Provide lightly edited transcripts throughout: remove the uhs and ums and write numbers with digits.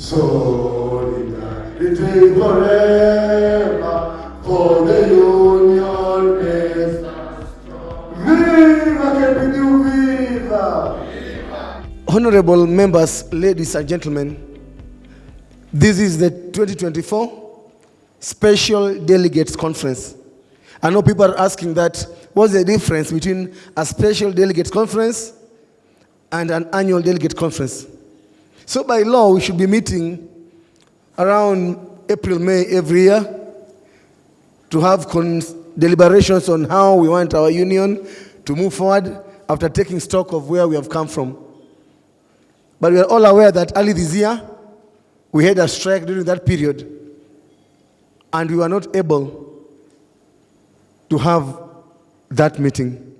Solidarity forever, for the union is strong. Viva KMPDU, viva! Honorable members, ladies and gentlemen, this is the 2024 Special Delegates Conference. I know people are asking that, what's the difference between a Special Delegates Conference and an annual Delegate Conference? So by law, we should be meeting around April, May every year to have deliberations on how we want our union to move forward after taking stock of where we have come from. But we are all aware that early this year, we had a strike during that period, and we were not able to have that meeting.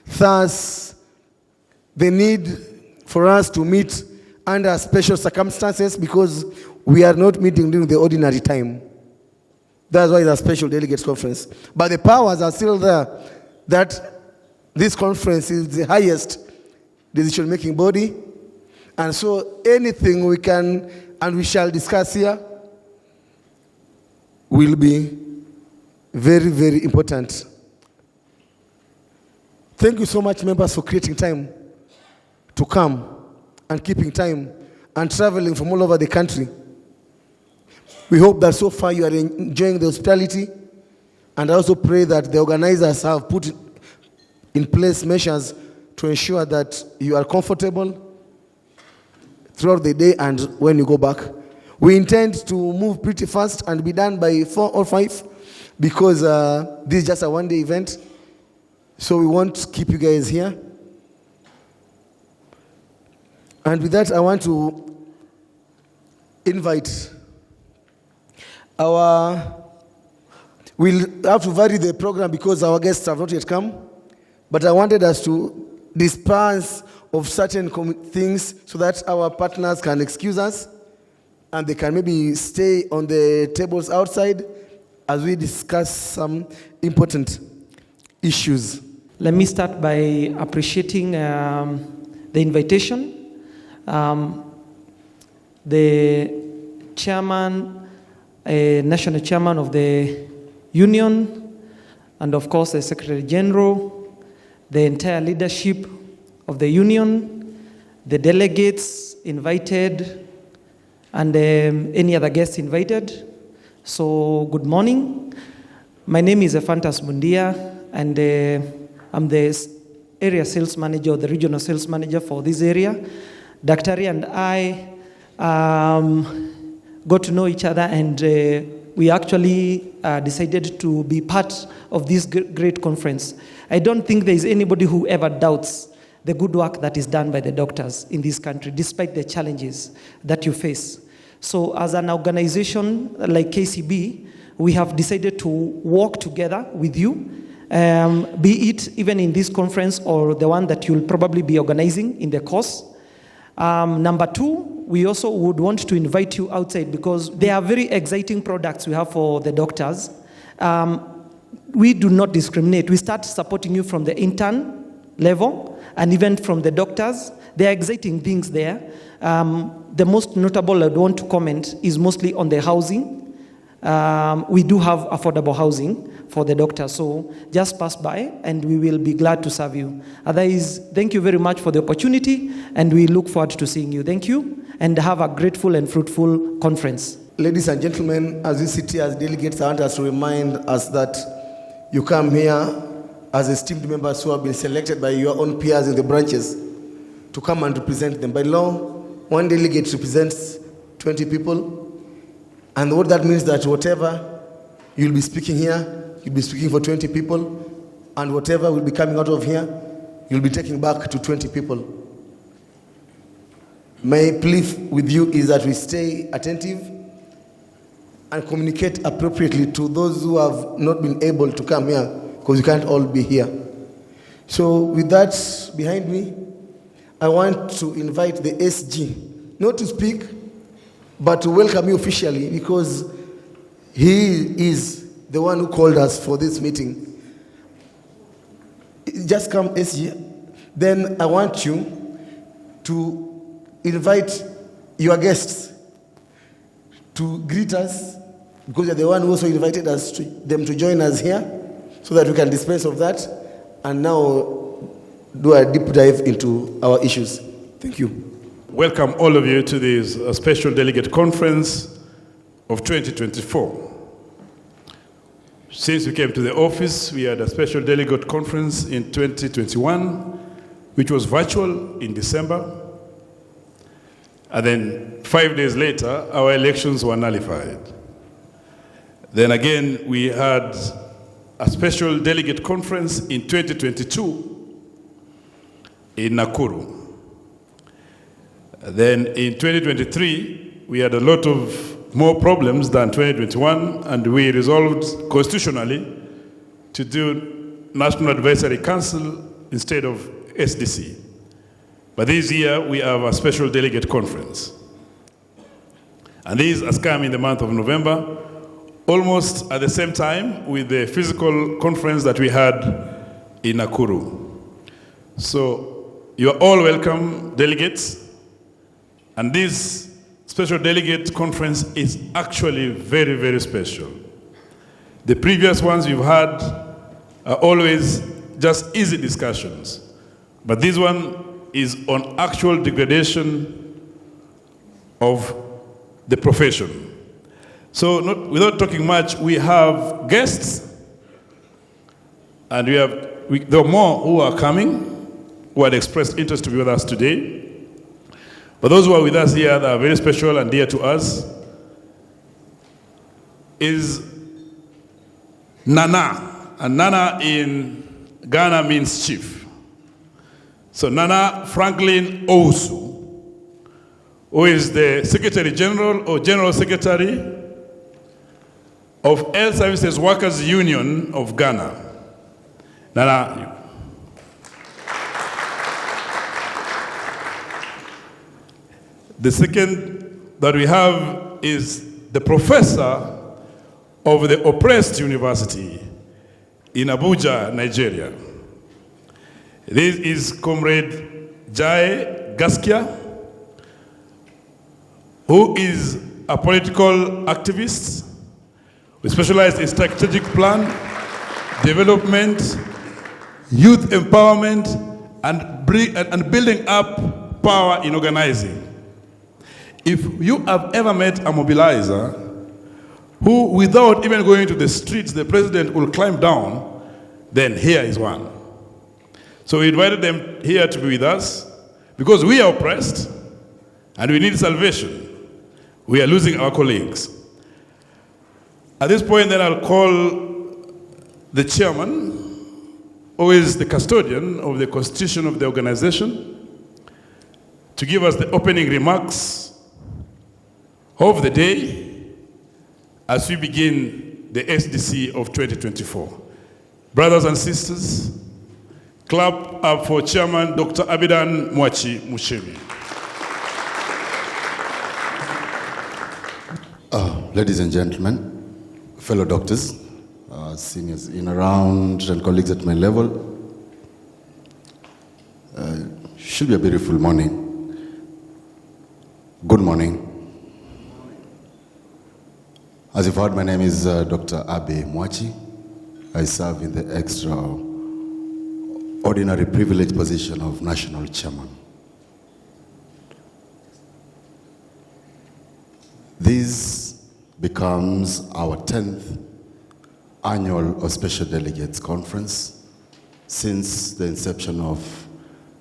Thus, the need for us to meet under special circumstances, because we are not meeting during the ordinary time. That's why it's a Special Delegates Conference. But the powers are still there that this conference is the highest decision-making body, and so anything we can and we shall discuss here will be very, very important. Thank you so much, members, for creating time to come and keeping time and traveling from all over the country. We hope that so far you are enjoying the hospitality, and I also pray that the organizers have put in place measures to ensure that you are comfortable throughout the day and when you go back. We intend to move pretty fast and be done by 4 or 5 because this is just a one-day event, so we won't keep you guys here. And with that, I want to invite we'll have to vary the program because our guests have not yet come, but I wanted us to dispense of certain things so that our partners can excuse us and they can maybe stay on the tables outside as we discuss some important issues. Let me start by appreciating the invitation. The chairman, national chairman of the union, and of course the Secretary General, the entire leadership of the union, the delegates invited, and any other guests invited. So good morning. My name is Ephantus Mundia, and I'm the area sales manager, or the regional sales manager for this area. Daktari and I got to know each other, and we actually decided to be part of this great conference. I don't think there is anybody who ever doubts the good work that is done by the doctors in this country, despite the challenges that you face. So as an organization like KCB, we have decided to work together with you, be it even in this conference or the one that you'll probably be organizing in the course. Number 2, we also would want to invite you outside because there are very exciting products we have for the doctors. We do not discriminate. We start supporting you from the intern level and even from the doctors. There are exciting things there. The most notable I'd want to comment is mostly on the housing. We do have affordable housing for the doctors, so just pass by and we will be glad to serve you. Otherwise, thank you very much for the opportunity, and we look forward to seeing you. Thank you, and have a grateful and fruitful conference. Ladies and gentlemen, as we sit here as delegates, I want us to remind us that you come here as esteemed members who have been selected by your own peers in the branches to come and represent them. By law, one delegate represents 20 people. And what that means that whatever you'll be speaking here, you'll be speaking for 20 people, and whatever will be coming out of here, you'll be taking back to 20 people. My plea with you is that we stay attentive and communicate appropriately to those who have not been able to come here, because you can't all be here. So with that behind me, I want to invite the SG, not to speak, but to welcome you officially, because he is the one who called us for this meeting. Just come, SG. Then I want you to invite your guests to greet us, because you're the one who also invited them to join us here, so that we can dispense of that, and now do a deep dive into our issues. Thank you. Welcome all of you to this Special Delegate Conference of 2024. Since we came to the office, we had a Special Delegate Conference in 2021, which was virtual in December. And then 5 days later, our elections were nullified. Then again, we had a Special Delegate Conference in 2022 in Nakuru. Then in 2023, we had a lot of more problems than 2021, and we resolved constitutionally to do National Advisory Council instead of SDC. But this year, we have a Special Delegate Conference. And this has come in the month of November, almost at the same time with the physical conference that we had in Nakuru. So you are all welcome, delegates. And this Special Delegate Conference is actually very, very special. The previous ones we've had are always just easy discussions. But this one is on actual degradation of the profession. So without talking much, we have guests, and there are more who are coming, who had expressed interest to be with us today. But those who are with us here that are very special and dear to us is Nana. And Nana in Ghana means chief. So Nana Franklin Owusu, who is the Secretary General or General Secretary of Health Services Workers Union of Ghana. Nana. The second that we have is the professor of the oppressed university in Abuja, Nigeria. This is Comrade Jai Gaskia, who is a political activist. We specialize in strategic plan, development, youth empowerment, and building up power in organizing. If you have ever met a mobilizer who, without even going to the streets, the president will climb down, then here is one. So we invited them here to be with us because we are oppressed and we need salvation. We are losing our colleagues. At this point, then I'll call the chairman, who is the custodian of the constitution of the organization, to give us the opening remarks of the day as we begin the SDC of 2024. Brothers and sisters, clap up for Chairman Dr. Abidan Mwachi Mushemi. Ladies and gentlemen, fellow doctors, seniors in around and colleagues at my level, should be a beautiful morning. Good morning. As you've heard, my name is Dr. Abe Mwachi. I serve in the extraordinary privileged position of National Chairman. This becomes our 10th annual or Special Delegates Conference since the inception of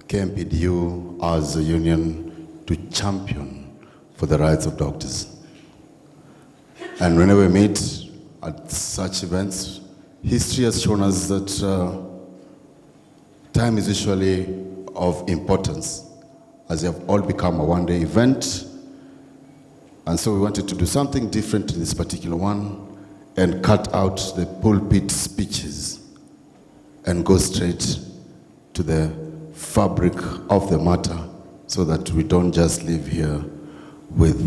KMPDU as a union to champion for the rights of doctors. And whenever we meet at such events, history has shown us that time is usually of importance, as they have all become a one-day event. And so we wanted to do something different in this particular one and cut out the pulpit speeches and go straight to the fabric of the matter so that we don't just live here with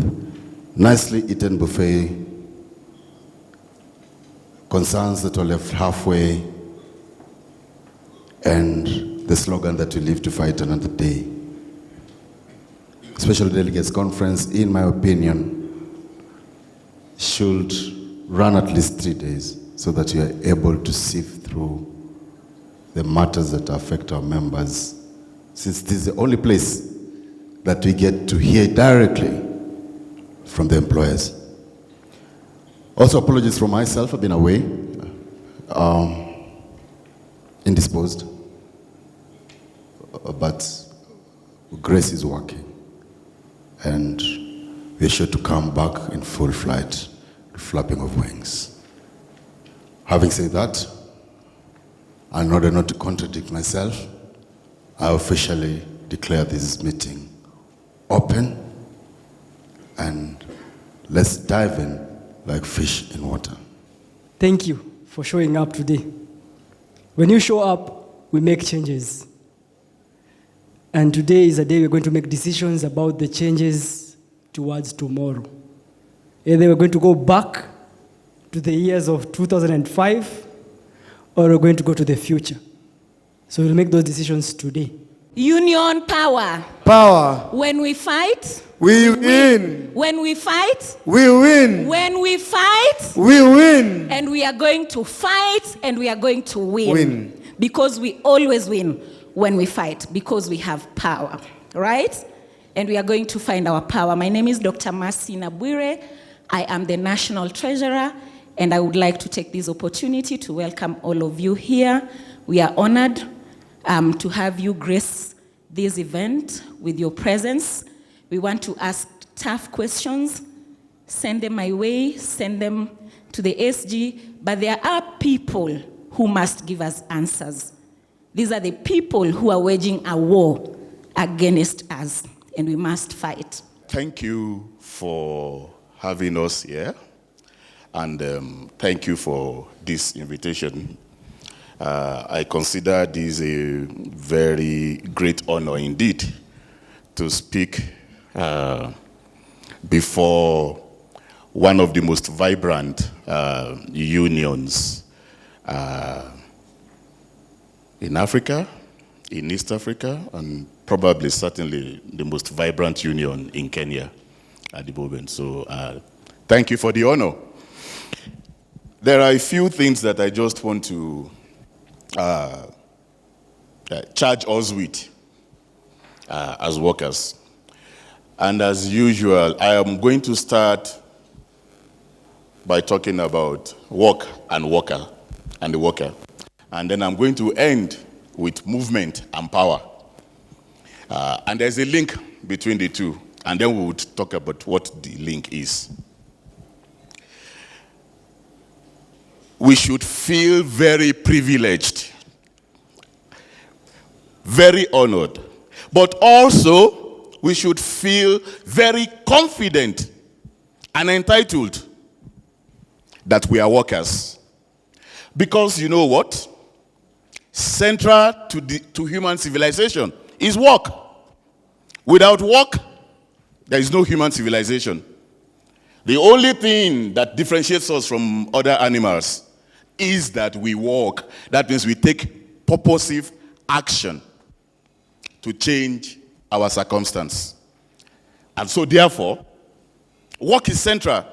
nicely eaten buffet concerns that are left halfway, and the slogan that we live to fight another day. Special Delegates Conference, in my opinion, should run at least 3 days so that you are able to sift through the matters that affect our members, since this is the only place that we get to hear directly from the employers. Also, apologies from myself. I've been away, indisposed, but grace is working, and we're sure to come back in full flight, flapping of wings. Having said that, in order not to contradict myself, I officially declare this meeting open, and let's dive in like fish in water. Thank you for showing up today. When you show up, we make changes. And today is a day we're going to make decisions about the changes towards tomorrow. Either we're going to go back to the years of 2005, or we're going to go to the future. So we'll make those decisions today. Union power. Power. When we fight, We win. when we fight, We win. when we fight, We win. and we are going to fight, and we are going to win. Win. Because we always win when we fight, because we have power, right? And we are going to find our power. My name is Dr. Mercy Nabwire. I am the National Treasurer, and I would like to take this opportunity to welcome all of you here. We are honored to have you grace this event with your presence. We want to ask tough questions. Send them my way, send them to the SG, but there are people who must give us answers. These are the people who are waging a war against us, and we must fight. Thank you for having us here, and thank you for this invitation. I consider this a very great honor indeed to speak before one of the most vibrant unions in Africa, in East Africa, and probably certainly the most vibrant union in Kenya at the moment. So thank you for the honor. There are a few things that I just want to charge us with as workers. And as usual, I am going to start by talking about work and worker and the worker. And then I'm going to end with movement and power. And there's a link between the two. And then we would talk about what the link is. We should feel very privileged, very honored, but also we should feel very confident and entitled that we are workers. Because you know what? Central to human civilization is work. Without work, there is no human civilization. The only thing that differentiates us from other animals is that we work. That means we take purposive action to change our circumstance. And so therefore, work is central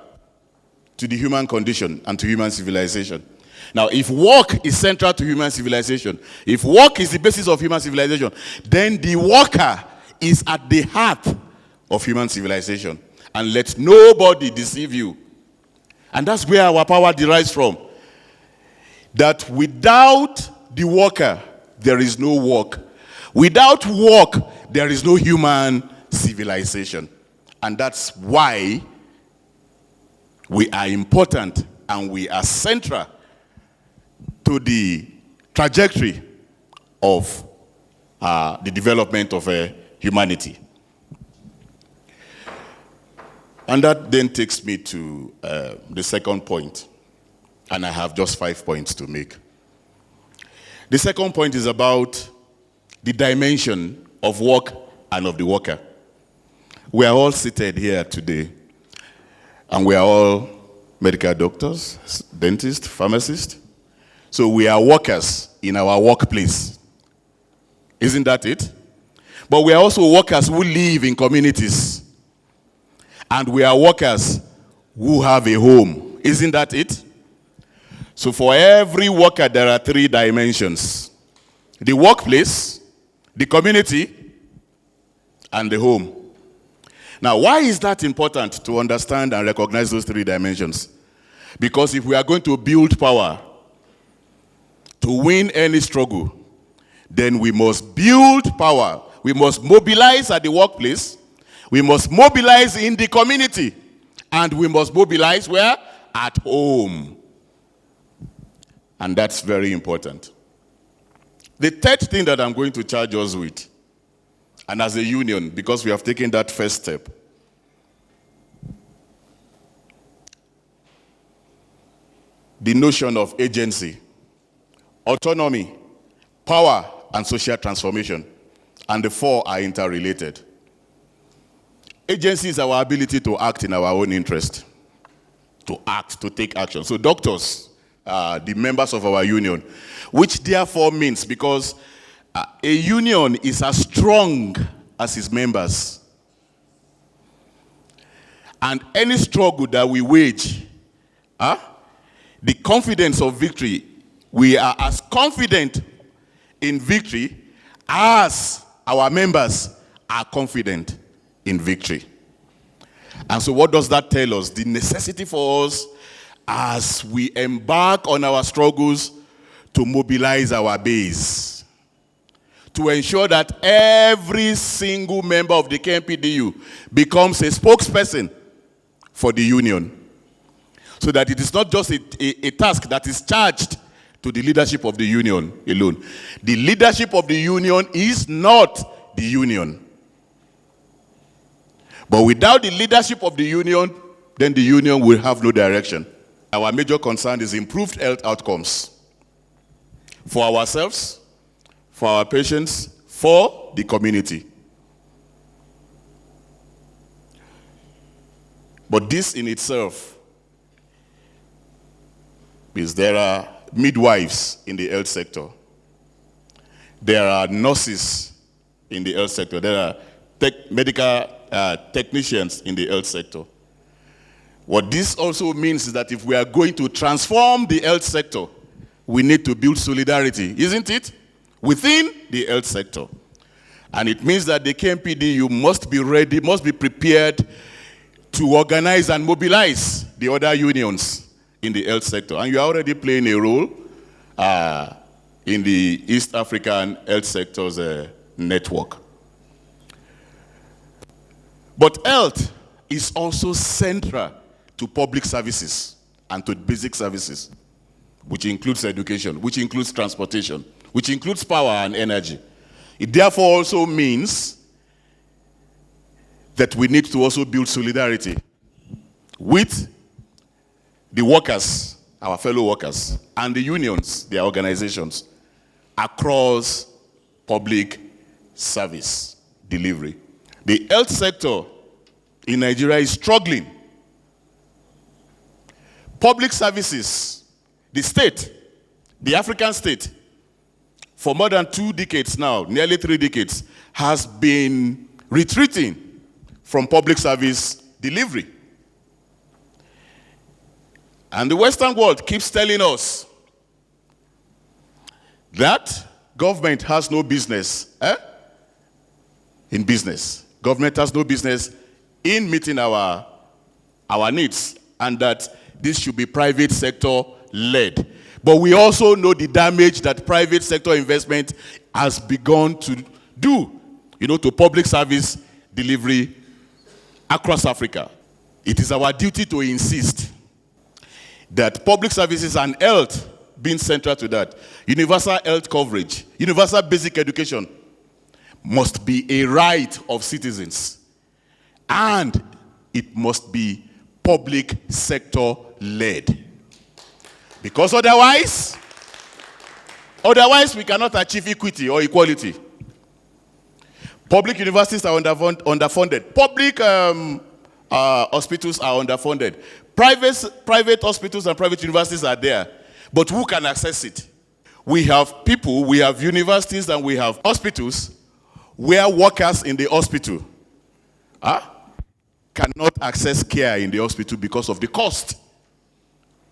to the human condition and to human civilization. Now, if work is central to human civilization, if work is the basis of human civilization, then the worker is at the heart of human civilization. And let nobody deceive you. And that's where our power derives from. That without the worker, there is no work. Without work, there is no human civilization. And that's why we are important and we are central to the trajectory of the development of humanity. And that then takes me to the second point. And I have just 5 points to make. The second point is about the dimension of work and of the worker. We are all seated here today, and we are all medical doctors, dentists, pharmacists. So we are workers in our workplace. Isn't that it? But we are also workers who live in communities. And we are workers who have a home. Isn't that it? So for every worker, there are 3 dimensions: the workplace, the community, and the home. Now, why is that important to understand and recognize those 3 dimensions? Because if we are going to build power to win any struggle, then we must build power. We must mobilize at the workplace. We must mobilize in the community. And we must mobilize where? At home. And that's very important. The third thing that I'm going to charge us with, and as a union, because we have taken that first step, the notion of agency, autonomy, power, and social transformation. And the 4 are interrelated. Agency is our ability to act in our own interest, to act, to take action. So doctors, the members of our union, which therefore means, because a union is as strong as its members. And any struggle that we wage, the confidence of victory, we are as confident in victory as our members are confident in victory. And so what does that tell us? The necessity for us as we embark on our struggles to mobilize our base, to ensure that every single member of the KMPDU becomes a spokesperson for the union, so that it is not just a task that is charged to the leadership of the union alone. The leadership of the union is not the union. But without the leadership of the union, then the union will have no direction. Our major concern is improved health outcomes for ourselves, for our patients, for the community. But this in itself is there are midwives in the health sector. There are nurses in the health sector. There are medical technicians in the health sector. What this also means is that if we are going to transform the health sector, we need to build solidarity, isn't it? Within the health sector. And it means that the KMPDU must be ready, must be prepared to organize and mobilize the other unions in the health sector. And you are already playing a role in the East African health sector's network. But health is also central to public services and to basic services, which includes education, which includes transportation, which includes power and energy. It therefore also means that we need to also build solidarity with the workers, our fellow workers, and the unions, their organizations, across public service delivery. The health sector in Nigeria is struggling. Public services, the state, the African state, for more than 2 decades now, nearly 3 decades, has been retreating from public service delivery. And the Western world keeps telling us that government has no business in business. Government has no business in meeting our needs, and that this should be private sector led. But we also know the damage that private sector investment has begun to do, to public service delivery across Africa. It is our duty to insist that public services and health being central to that, universal health coverage, universal basic education must be a right of citizens. And it must be public sector led. Because otherwise we cannot achieve equity or equality. Public universities are underfunded. Public hospitals are underfunded. Private hospitals and private universities are there. But who can access it? We have people, we have universities, and we have hospitals where workers in the hospital cannot access care in the hospital because of the cost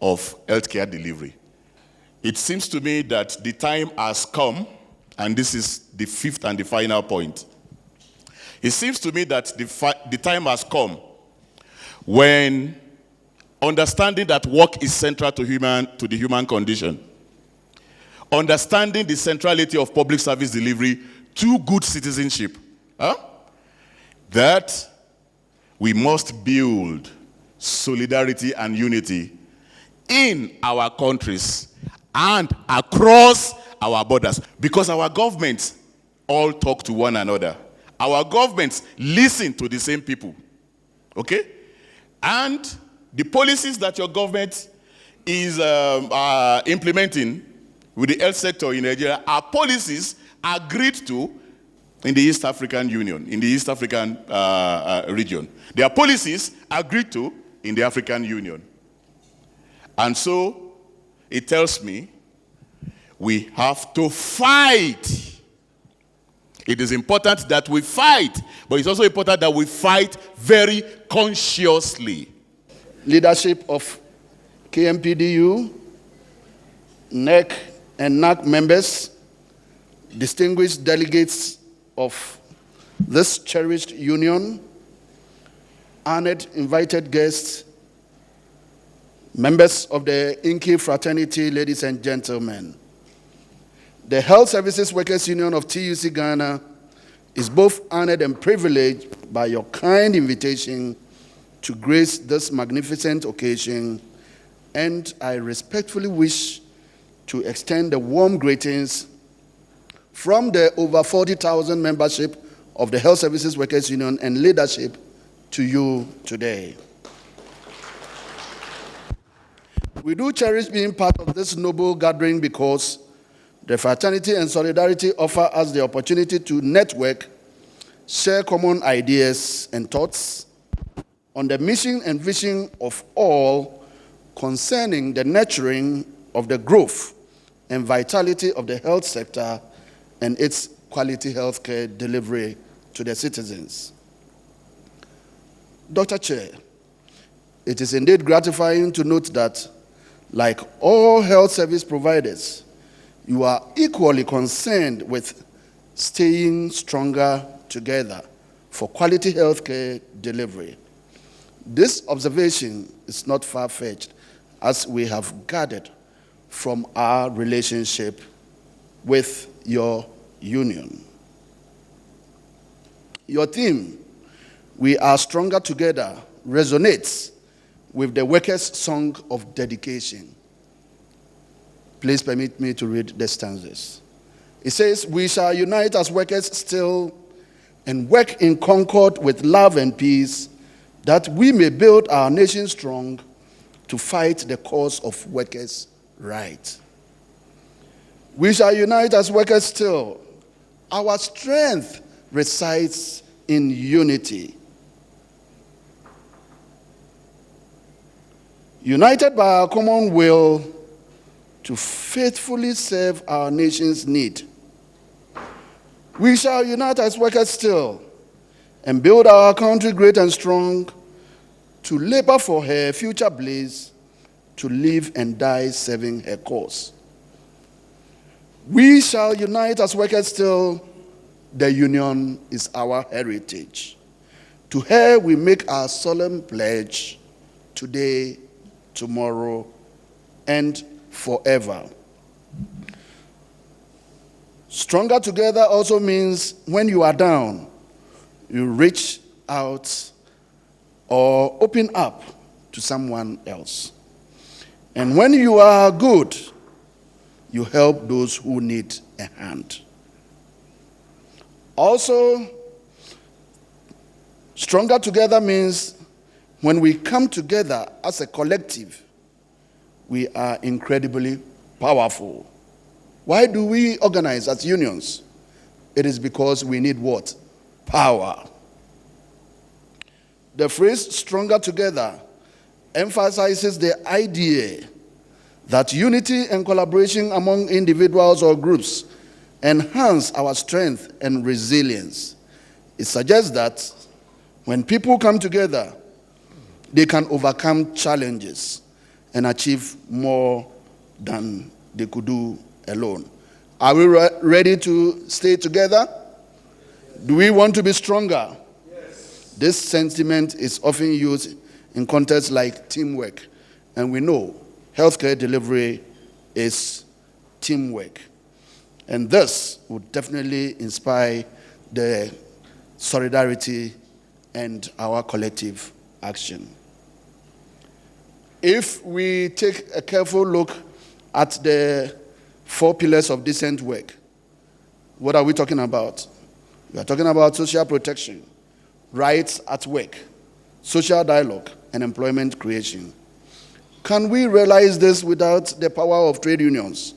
of healthcare delivery. It seems to me that the time has come, and this is the fifth and the final point. It seems to me that the time has come when understanding that work is central to the human condition, understanding the centrality of public service delivery to good citizenship, that we must build solidarity and unity in our countries and across our borders, because our governments all talk to one another. Our governments listen to the same people, okay? And the policies that your government is implementing with the health sector in Nigeria are policies agreed to in the East African Union, in the East African region. They are policies agreed to in the African Union. And so it tells me we have to fight. It is important that we fight, but it's also important that we fight very consciously. Leadership of KMPDU, NEC and NAC members, distinguished delegates of this cherished union, honored invited guests, members of the Inky fraternity, ladies and gentlemen. The Health Services Workers Union of TUC Ghana is both honored and privileged by your kind invitation to grace this magnificent occasion, and I respectfully wish to extend the warm greetings from the over 40,000 membership of the Health Services Workers Union and leadership to you today. We do cherish being part of this noble gathering because the fraternity and solidarity offer us the opportunity to network, share common ideas and thoughts on the mission and vision of all concerning the nurturing of the growth and vitality of the health sector and its quality healthcare delivery to the citizens. Dr. Chair, it is indeed gratifying to note that, like all health service providers, you are equally concerned with staying stronger together for quality healthcare delivery. This observation is not far-fetched, as we have gathered from our relationship with your union. Your theme, "We Are Stronger Together," resonates with the Workers' Song of Dedication. Please permit me to read the stanzas. It says, "We shall unite as workers still and work in concord with love and peace, that we may build our nation strong to fight the cause of workers' right. We shall unite as workers still. Our strength resides in unity. United by our common will to faithfully serve our nation's need. We shall unite as workers still and build our country great and strong, to labor for her future bliss, to live and die serving her cause. We shall unite as workers still. The union is our heritage. To her we make our solemn pledge, today, tomorrow, and forever. Stronger together also means when you are down, you reach out or open up to someone else. And when you are good, you help those who need a hand. Also, stronger together means when we come together as a collective, we are incredibly powerful. Why do we organize as unions? It is because we need what? Power. The phrase "stronger together" emphasizes the idea that unity and collaboration among individuals or groups enhance our strength and resilience. It suggests that When people come together, they can overcome challenges and achieve more than they could do alone. Are we ready to stay together? Do we want to be stronger? Yes. This sentiment is often used in contexts like teamwork, and we know healthcare delivery is teamwork. And this would definitely inspire the solidarity and our collective action. If we take a careful look at the 4 pillars of decent work, what are we talking about? We are talking about social protection, rights at work, social dialogue, and employment creation. Can we realize this without the power of trade unions,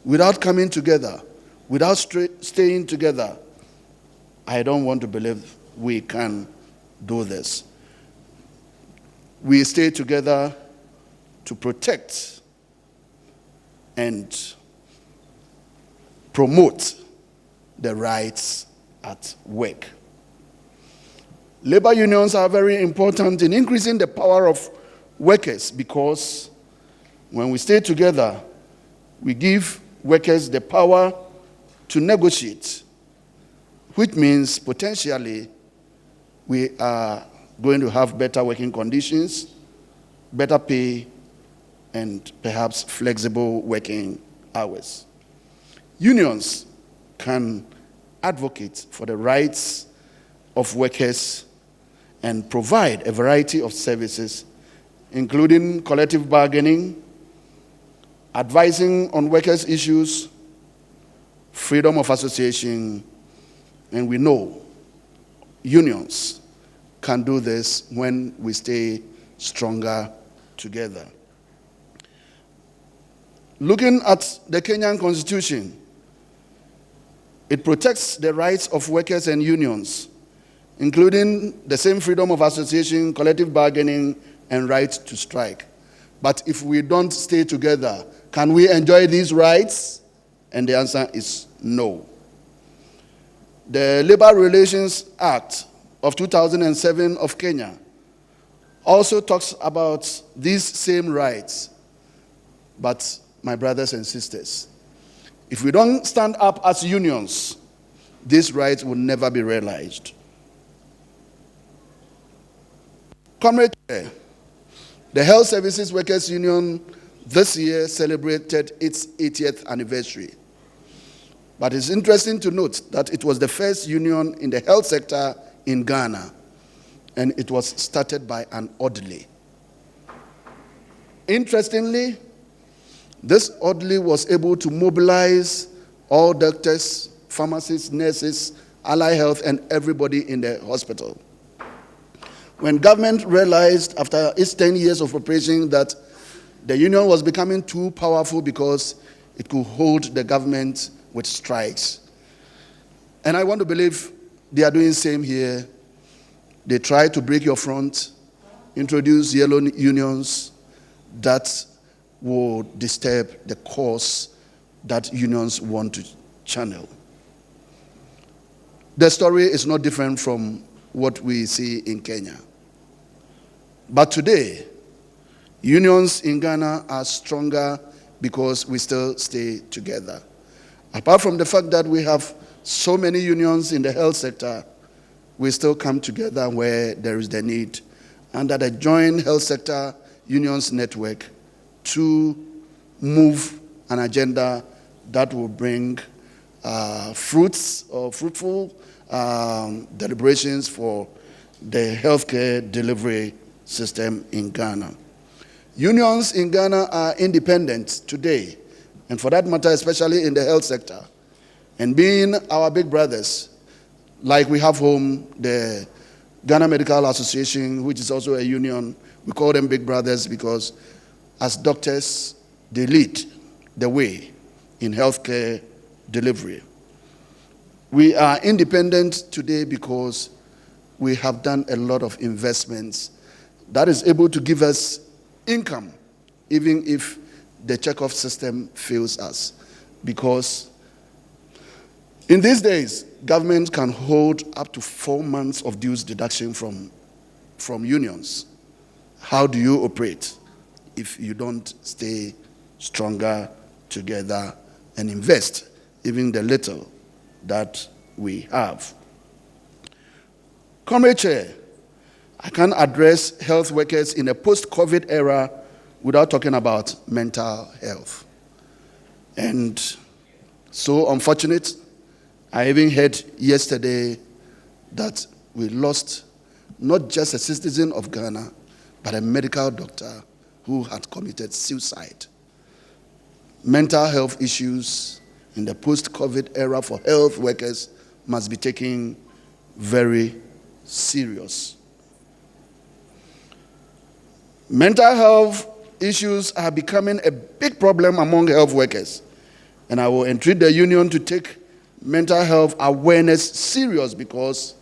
without coming together, without staying together? I don't want to believe we can do this. We stay together to protect and promote the rights at work. Labor unions are very important in increasing the power of workers, because when we stay together, we give workers the power to negotiate, which means potentially we are going to have better working conditions, better pay, and perhaps flexible working hours. Unions can advocate for the rights of workers and provide a variety of services, including collective bargaining, advising on workers' issues, freedom of association, and we know unions can do this when we stay stronger together. Looking at the Kenyan Constitution, it protects the rights of workers and unions, including the same freedom of association, collective bargaining, and right to strike. But if we don't stay together, can we enjoy these rights? And the answer is no. The Labor Relations Act of 2007 of Kenya also talks about these same rights. But my brothers and sisters, if we don't stand up as unions, these rights will never be realized. Comrade Chair, the Health Services Workers Union this year celebrated its 80th anniversary. But it's interesting to note that it was the first union in the health sector in Ghana, and it was started by an orderly. Interestingly, this orderly was able to mobilize all doctors, pharmacists, nurses, allied health, and everybody in the hospital. When government realized after its 10 years of operation that the union was becoming too powerful because it could hold the government with strikes. And I want to believe they are doing the same here. They try to break your front, introduce yellow unions that will disturb the course that unions want to channel. The story is not different from what we see in Kenya. But today, unions in Ghana are stronger because we still stay together. Apart from the fact that we have so many unions in the health sector, we still come together where there is the need, under the joint health sector unions network, to move an agenda that will bring fruitful deliberations for the healthcare delivery system in Ghana. Unions in Ghana are independent today, and for that matter, especially in the health sector. And being our big brothers, like we have home, the Ghana Medical Association, which is also a union, we call them big brothers because as doctors, they lead the way in healthcare delivery. We are independent today because we have done a lot of investments that is able to give us income, even if the checkoff system fails us. Because In these days, government can hold up to 4 months of dues deduction from unions. How do you operate if you don't stay stronger together and invest even the little that we have? Comrade Chair, I can't address health workers in a post-COVID era without talking about mental health. And so unfortunate, I even heard yesterday that we lost not just a citizen of Ghana, but a medical doctor who had committed suicide. Mental health issues in the post-COVID era for health workers must be taken very serious. Mental health issues are becoming a big problem among health workers, and I will entreat the union to take mental health awareness serious, because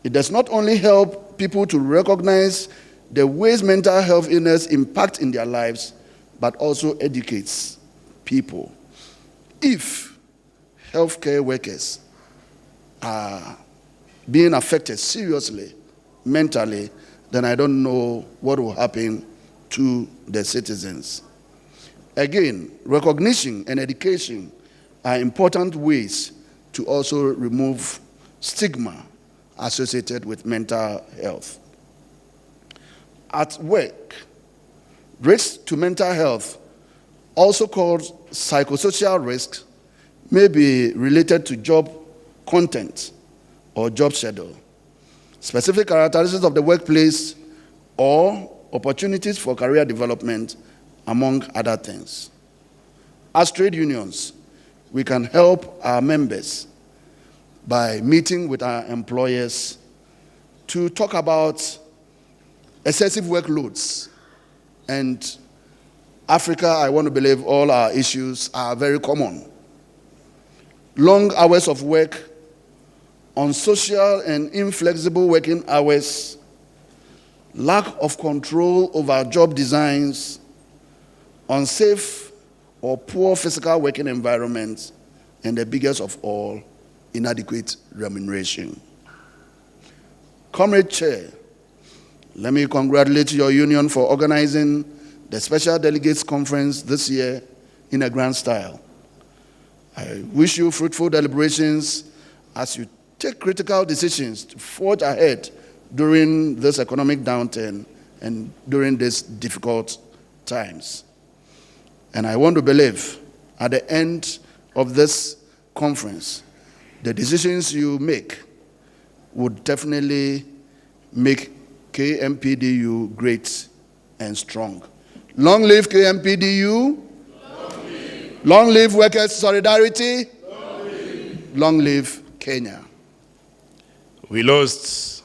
it does not only help people to recognize the ways mental health illness impact in their lives, but also educates people. If healthcare workers are being affected seriously, mentally, then I don't know what will happen to the citizens. Again, recognition and education are important ways to also remove stigma associated with mental health. At work, risks to mental health, also called psychosocial risks, may be related to job content or job schedule, specific characteristics of the workplace, or opportunities for career development, among other things. As trade unions, we can help our members by meeting with our employers to talk about excessive workloads. And Africa, I want to believe all our issues are very common. Long hours of work, unsocial and inflexible working hours, lack of control over job designs, unsafe or poor physical working environments, and the biggest of all, inadequate remuneration. Comrade Chair, let me congratulate your union for organizing the Special Delegates Conference this year in a grand style. I wish you fruitful deliberations as you take critical decisions to forge ahead during this economic downturn and during these difficult times. And I want to believe at the end of this conference, the decisions you make would definitely make KMPDU great and strong. Long live KMPDU. Long live, long live Workers' Solidarity. Long live, long live Kenya. We lost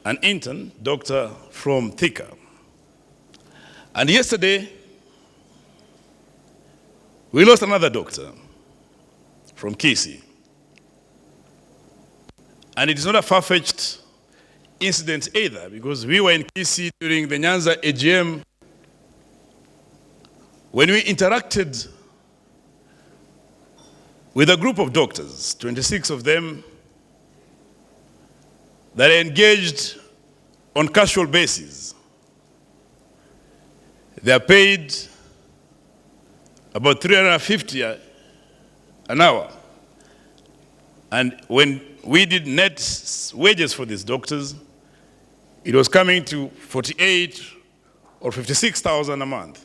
an intern, doctor from Thika. And yesterday, we lost another doctor from Kisi. And it is not a far-fetched incident either, because we were in Kisi during the Nyanza AGM when we interacted with a group of doctors, 26 of them, that are engaged on casual basis. They are paid about $350 an hour. And when we did net wages for these doctors, it was coming to 48 or 56,000 a month.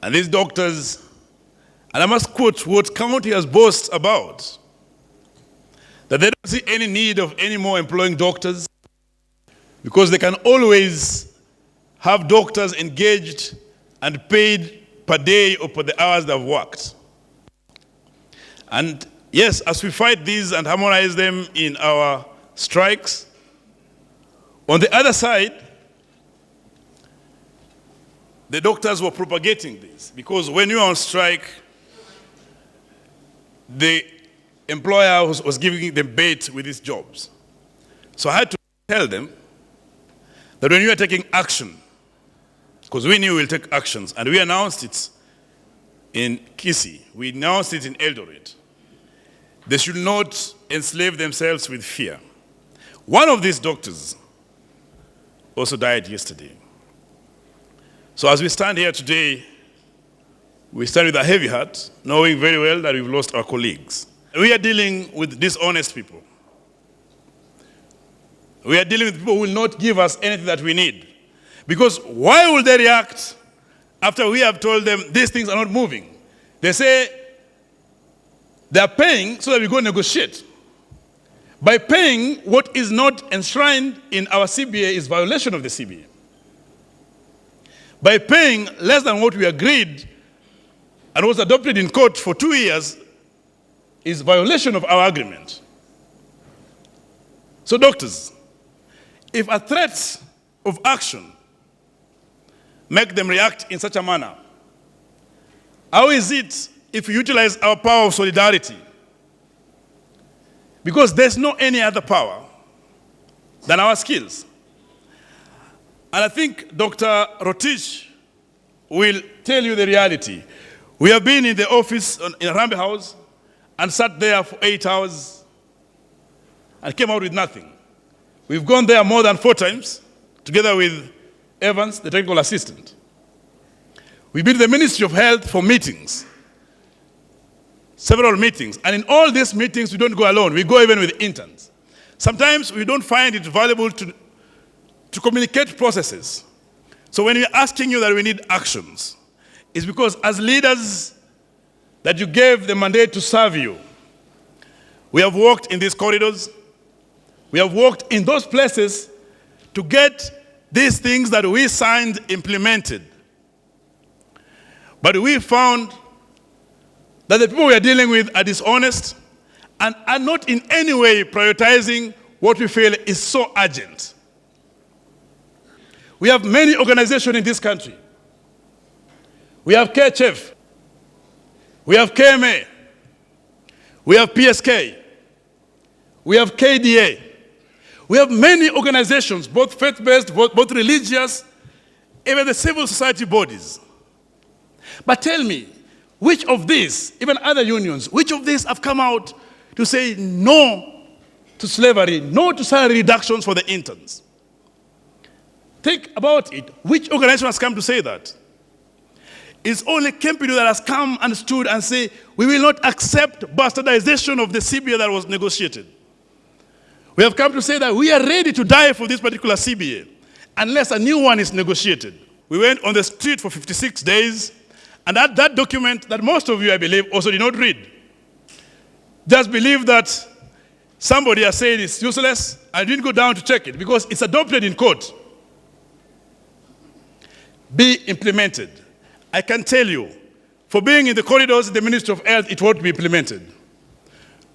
And these doctors, and I must quote what county has boasts about, that they don't see any need of any more employing doctors because they can always have doctors engaged and paid per day or per the hours they've worked. And yes, as we fight these and harmonize them in our strikes, on the other side, the doctors were propagating this, because when you are on strike, the employer was giving them bait with these jobs. So I had to tell them that when you are taking action, because we knew we'll take actions, and we announced it in Kisii. We now sit in Eldoret. They should not enslave themselves with fear. One of these doctors also died yesterday. So as we stand here today, we stand with a heavy heart, knowing very well that we've lost our colleagues. We are dealing with dishonest people. We are dealing with people who will not give us anything that we need. Because why will they react after we have told them these things are not moving? They say they are paying so that we go negotiate. By paying what is not enshrined in our CBA is violation of the CBA. By paying less than what we agreed and was adopted in court for 2 years is violation of our agreement. So doctors, if a threat of action make them react in such a manner, how is it if we utilize our power of solidarity? Because there's no any other power than our skills. And I think Dr. Rotich will tell you the reality. We have been in the office in Rambe House and sat there for 8 hours and came out with nothing. We've gone there more than 4 times, together with Evans, the technical assistant. We've been to the Ministry of Health for meetings, several meetings. And in all these meetings, we don't go alone. We go even with interns. Sometimes we don't find it valuable to communicate processes. So when we're asking you that we need actions, it's because as leaders that you gave the mandate to serve you, we have walked in these corridors. We have walked in those places to get these things that we signed implemented. But we found that the people we are dealing with are dishonest and are not in any way prioritizing what we feel is so urgent. We have many organizations in this country. We have KCHF, we have KMA, we have PSK, we have KDA. We have many organizations, both faith-based, both religious, even the civil society bodies. But tell me, which of these, even other unions, which of these have come out to say no to slavery, no to salary reductions for the interns? Think about it. Which organization has come to say that? It's only KMPDU that has come and stood and say, we will not accept bastardization of the CBA that was negotiated. We have come to say that we are ready to die for this particular CBA unless a new one is negotiated. We went on the street for 56 days, and that document that most of you, I believe, also did not read. Just believe that somebody has said it's useless, and didn't go down to check it because it's adopted in court. Be implemented. I can tell you, for being in the corridors of the Ministry of Health, it won't be implemented.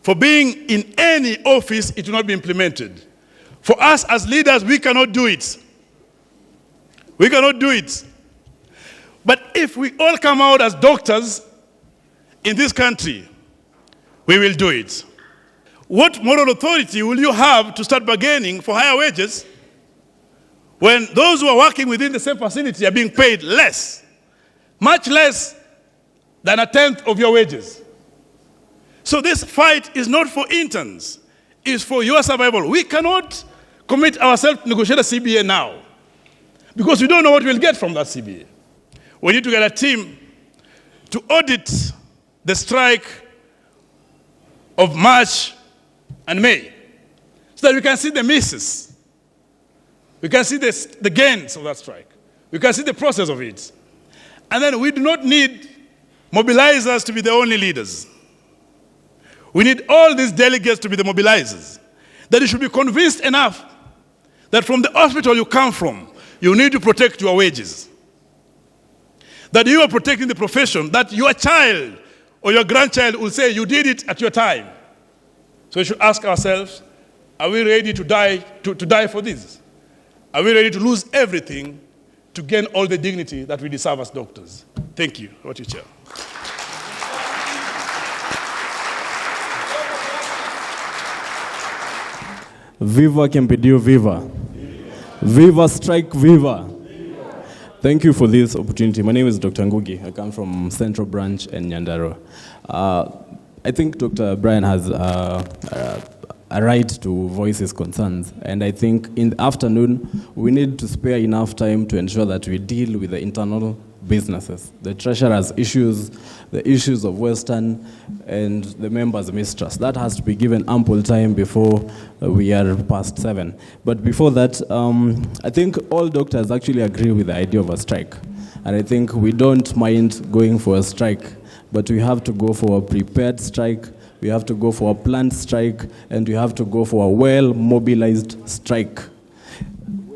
For being in any office, it will not be implemented. For us as leaders, we cannot do it. We cannot do it. But if we all come out as doctors in this country, we will do it. What moral authority will you have to start bargaining for higher wages when those who are working within the same facility are being paid less, much less than 1/10 of your wages? So this fight is not for interns. It's for your survival. We cannot commit ourselves to negotiate a CBA now because we don't know what we'll get from that CBA. We need to get a team to audit the strike of March and May so that we can see the misses. We can see the gains of that strike. We can see the process of it. And then we do not need mobilizers to be the only leaders. We need all these delegates to be the mobilizers. That you should be convinced enough that from the hospital you come from, you need to protect your wages. That you are protecting the profession, that your child or your grandchild will say you did it at your time. So we should ask ourselves, are we ready to die for this? Are we ready to lose everything to gain all the dignity that we deserve as doctors? Thank you. What you, Chair. Viva KMPDU, viva. Viva strike, viva. Thank you for this opportunity. My name is Dr. Ngugi. I come from Central Branch in Nyandarua. I think Dr. Brian has a right to voice his concerns, and I think in the afternoon we need to spare enough time to ensure that we deal with the internal businesses, the treasurer's issues, the issues of Western, and the members' mistrust. That has to be given ample time before we are past 7. But before that, I think all doctors actually agree with the idea of a strike. And I think we don't mind going for a strike, but we have to go for a prepared strike, we have to go for a planned strike, and we have to go for a well-mobilized strike.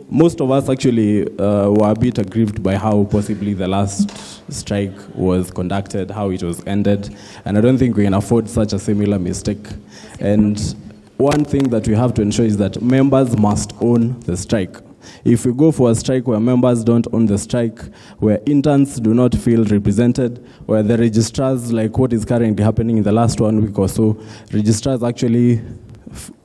Most of us actually were a bit aggrieved by how possibly the last strike was conducted, how it was ended, and I don't think we can afford such a similar mistake. And one thing that we have to ensure is that members must own the strike. If we go for a strike where members don't own the strike, where interns do not feel represented, where the registrars, like what is currently happening in the last 1 week or so, registrars actually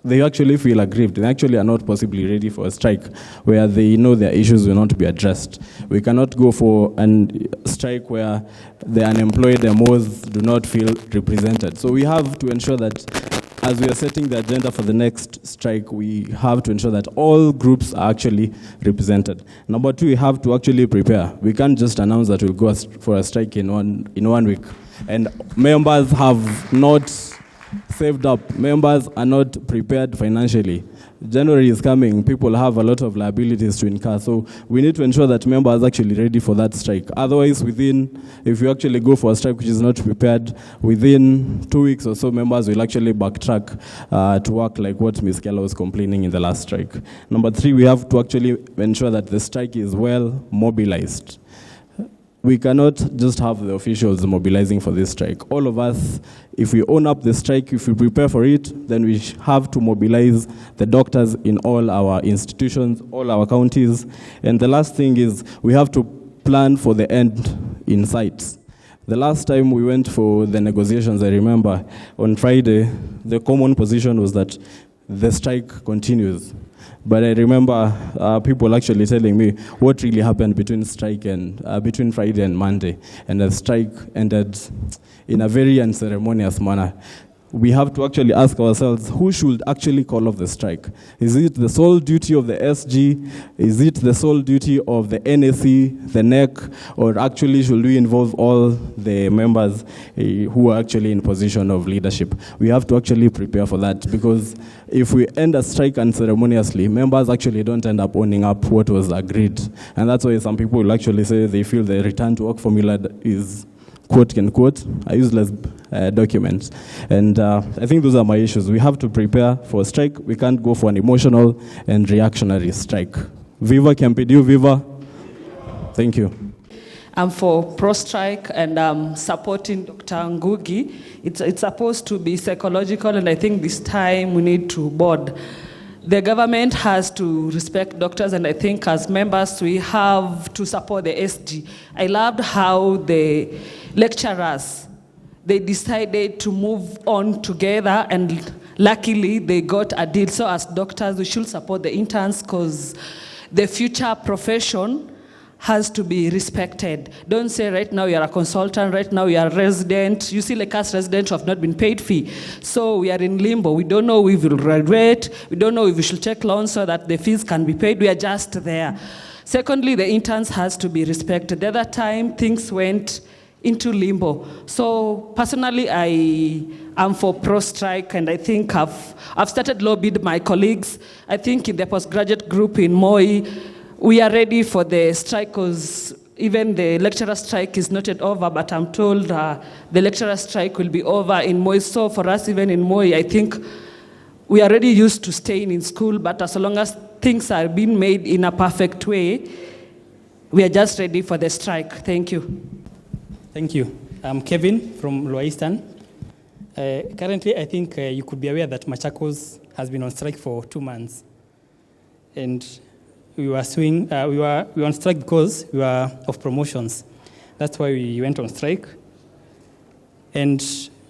feel aggrieved. They actually are not possibly ready for a strike where they know their issues will not be addressed. We cannot go for a strike where the unemployed MOs do not feel represented. So we have to ensure that as we are setting the agenda for the next strike, we have to ensure that all groups are actually represented. Number 2, we have to actually prepare. We can't just announce that we'll go for a strike in one week. And members have not saved up. Members are not prepared financially. January is coming. People have a lot of liabilities to incur. So we need to ensure that members are actually ready for that strike. Otherwise, if you actually go for a strike which is not prepared, within 2 weeks or so, members will actually backtrack to work like what Ms. Keller was complaining in the last strike. Number 3, we have to actually ensure that the strike is well mobilized. We cannot just have the officials mobilizing for this strike. All of us, if we own up the strike, if we prepare for it, then we have to mobilize the doctors in all our institutions, all our counties. And the last thing is we have to plan for the end in sight. The last time we went for the negotiations, I remember, on Friday, the common position was that the strike continues. But I remember people actually telling me what really happened between Friday and Monday, and the strike ended in a very unceremonious manner. We have to actually ask ourselves, who should actually call off the strike? Is it the sole duty of the SG? Is it the sole duty of the NSC, the NEC, or actually should we involve all the members who are actually in position of leadership? We have to actually prepare for that, because if we end a strike unceremoniously, members actually don't end up owning up what was agreed. And that's why some people will actually say they feel the return to work formula is quote-unquote, a useless document. And I think those are my issues. We have to prepare for a strike. We can't go for an emotional and reactionary strike. Viva KMPDU, viva. Thank you. I'm for pro-strike, and I'm supporting Dr. Ngugi. It's supposed to be psychological, and I think this time we need to board. The government has to respect doctors, and I think as members we have to support the SG. I loved how the lecturers, they decided to move on together, and luckily they got a deal. So as doctors, we should support the interns, because the future profession has to be respected. Don't say right now you're a consultant, right now you're a resident. You see, like us residents who have not been paid fee. So we are in limbo. We don't know if we'll graduate. We don't know if we should take loans so that the fees can be paid. We are just there. Secondly, the interns has to be respected. The other time, things went into limbo. So personally, I am for pro-strike, and I think I've started lobbied my colleagues. I think in the postgraduate group in Moi, we are ready for the strike, because even the lecturer strike is not yet over, but I'm told the lecturer strike will be over in Moi. So for us, even in Moi, I think we are already used to staying in school, but as long as things are being made in a perfect way, we are just ready for the strike. Thank you. Thank you. I'm Kevin from Lower Eastern. Currently, I think you could be aware that Machakos has been on strike for 2 months. And we were on strike because we were off promotions. That's why we went on strike. And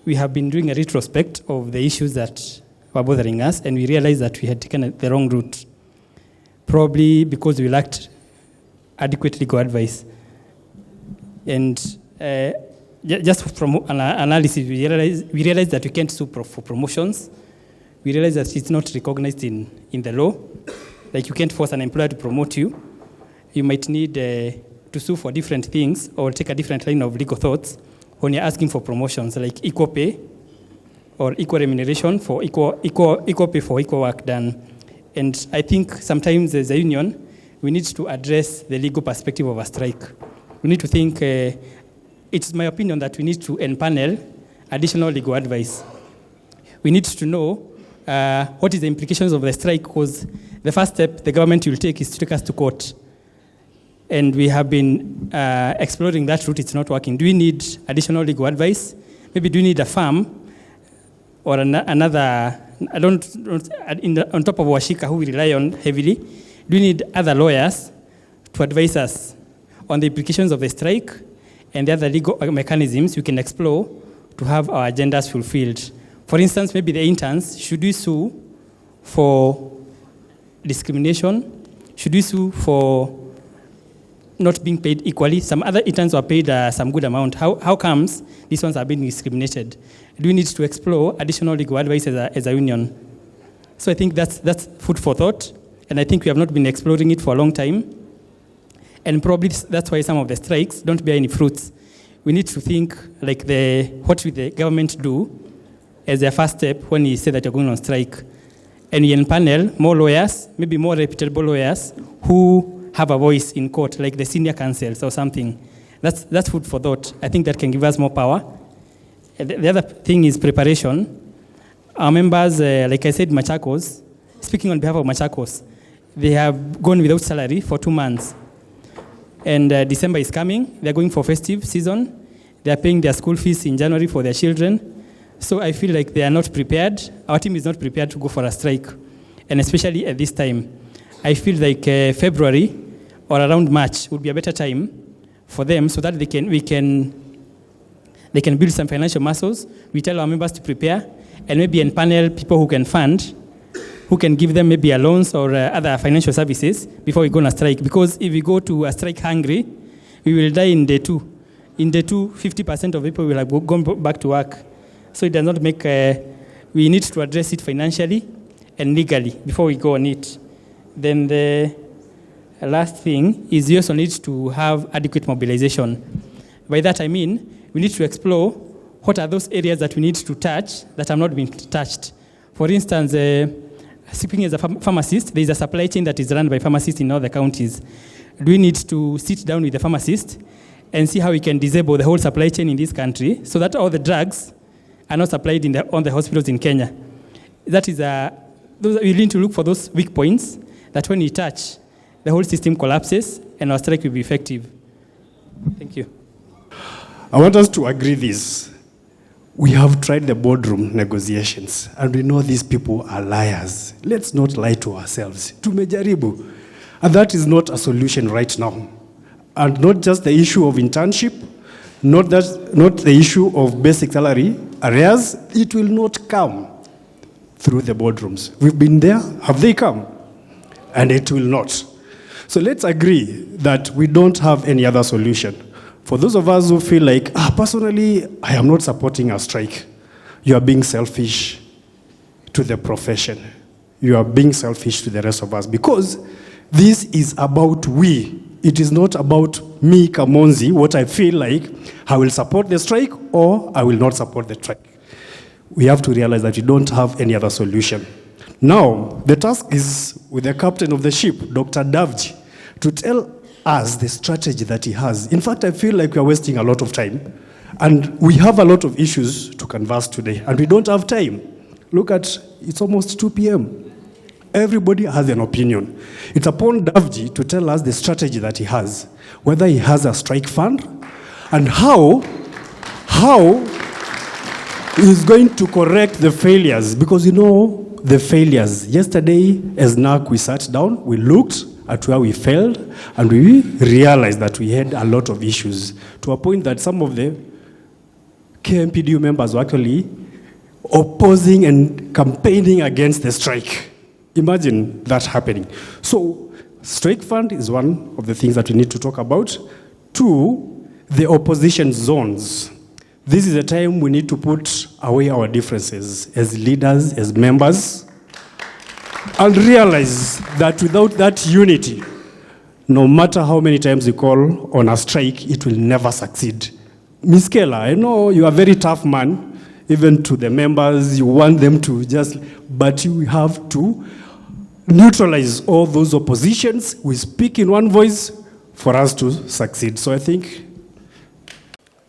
we have been doing a retrospect of the issues that were bothering us, and we realized that we had taken the wrong route. Probably because we lacked adequate legal advice. And just from an analysis, we realize that we can't sue for promotions. We realize that it's not recognized in the law. Like you can't force an employer to promote you. You might need to sue for different things or take a different line of legal thoughts when you're asking for promotions, like equal pay or equal remuneration for equal pay for equal work done. And I think sometimes as a union, we need to address the legal perspective of a strike. We need to think, it's my opinion that we need to empanel additional legal advice. We need to know what is the implications of the strike, because the first step the government will take is to take us to court. And we have been exploring that route. It's not working. Do we need additional legal advice? Maybe do we need a firm or another, on top of Washika, who we rely on heavily? Do we need other lawyers to advise us on the implications of the strike and the other legal mechanisms we can explore to have our agendas fulfilled? For instance, maybe the interns, should we sue for discrimination? Should we sue for not being paid equally? Some other interns were paid some good amount. How comes these ones are being discriminated? Do we need to explore additional legal advice as a union? So I think that's food for thought, and I think we have not been exploring it for a long time. And probably that's why some of the strikes don't bear any fruits. We need to think like what will the government do as their first step when you say that you're going on strike. And we empanel more lawyers, maybe more reputable lawyers who have a voice in court, like the senior counsels or something. That's food for thought. I think that can give us more power. The other thing is preparation. Our members, like I said, Machakos, speaking on behalf of Machakos, they have gone without salary for 2 months. And December is coming. They're going for festive season. They're paying their school fees in January for their children. So I feel like they are not prepared. Our team is not prepared to go for a strike, and especially at this time. I feel like February or around March would be a better time for them, so that they can build some financial muscles. We tell our members to prepare, and maybe empanel people who can fund, who can give them maybe a loans or other financial services before we go on a strike. Because if we go to a strike hungry, we will die in day 2. In day 2, 50% of people will have gone back to work. So it does not make, we need to address it financially and legally before we go on it. Then the last thing is we also need to have adequate mobilization. By that I mean, we need to explore what are those areas that we need to touch that have not been touched. For instance, speaking as a pharmacist, there is a supply chain that is run by pharmacists in all the counties. Do we need to sit down with the pharmacist and see how we can disable the whole supply chain in this country so that all the drugs are not supplied on the hospitals in Kenya? That is we need to look for those weak points that when we touch, the whole system collapses and our strike will be effective. Thank you. I want us to agree this. We have tried the boardroom negotiations, and we know these people are liars. Let's not lie to ourselves. Tumejaribu. And that is not a solution right now. And not just the issue of internship, not the issue of basic salary, arrears, it will not come through the boardrooms. We've been there, have they come? And it will not. So let's agree that we don't have any other solution. For those of us who feel like, personally, I am not supporting a strike, you are being selfish to the profession. You are being selfish to the rest of us, because this is about we. It is not about me, Kamonzi, what I feel like. I will support the strike or I will not support the strike. We have to realize that we don't have any other solution. Now, the task is with the captain of the ship, Dr. Davji, to tell us the strategy that he has. In fact, I feel like we are wasting a lot of time, and we have a lot of issues to converse today, and we don't have time. Look at, it's almost 2 p.m. Everybody has an opinion. It's upon Davji to tell us the strategy that he has, whether he has a strike fund, and how he's going to correct the failures. Because you know the failures. Yesterday, as NAC, we sat down, we looked at where we failed, and we realized that we had a lot of issues, to a point that some of the KMPDU members were actually opposing and campaigning against the strike. Imagine that happening. So Strike fund is one of the things that we need to talk about. Two, the opposition zones. This is a time we need to put away our differences as leaders, as members, and realize that without that unity, no matter how many times you call on a strike, it will never succeed. Ms. Keller, I know you are a very tough man, even to the members, you want them to but you have to neutralize all those oppositions. We speak in one voice for us to succeed. So I think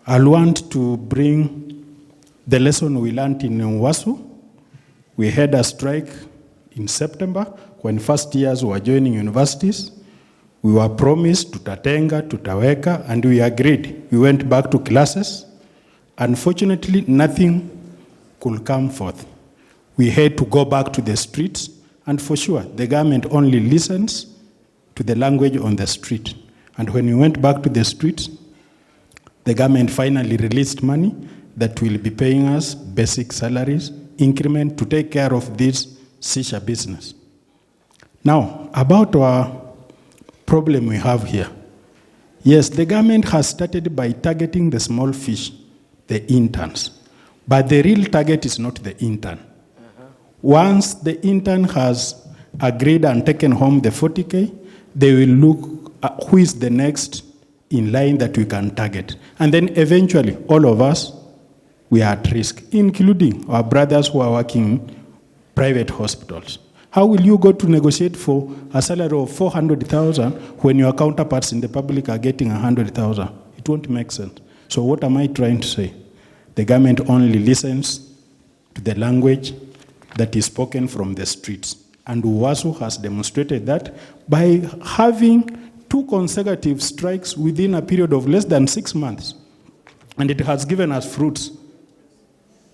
I'll want to bring the lesson we learned in Wasu. We had a strike in September when first years were joining universities. We were promised tutatenga, tutaweka, and we agreed. We went back to classes. Unfortunately, nothing could come forth. We had to go back to the streets, and for sure, the government only listens to the language on the street. And when we went back to the streets, the government finally released money that will be paying us basic salaries, increment to take care of this shisha business. Now, about our problem we have here. Yes, the government has started by targeting the small fish, the interns. But the real target is not the intern. Once the intern has agreed and taken home the 40K, they will look at who is the next in line that we can target. And then eventually, all of us, we are at risk, including our brothers who are working in private hospitals. How will you go to negotiate for a salary of 400,000 when your counterparts in the public are getting 100,000? It won't make sense. So what am I trying to say? The government only listens to the language that is spoken from the streets. And Uwasu has demonstrated that by having 2 consecutive strikes within a period of less than 6 months. And it has given us fruits.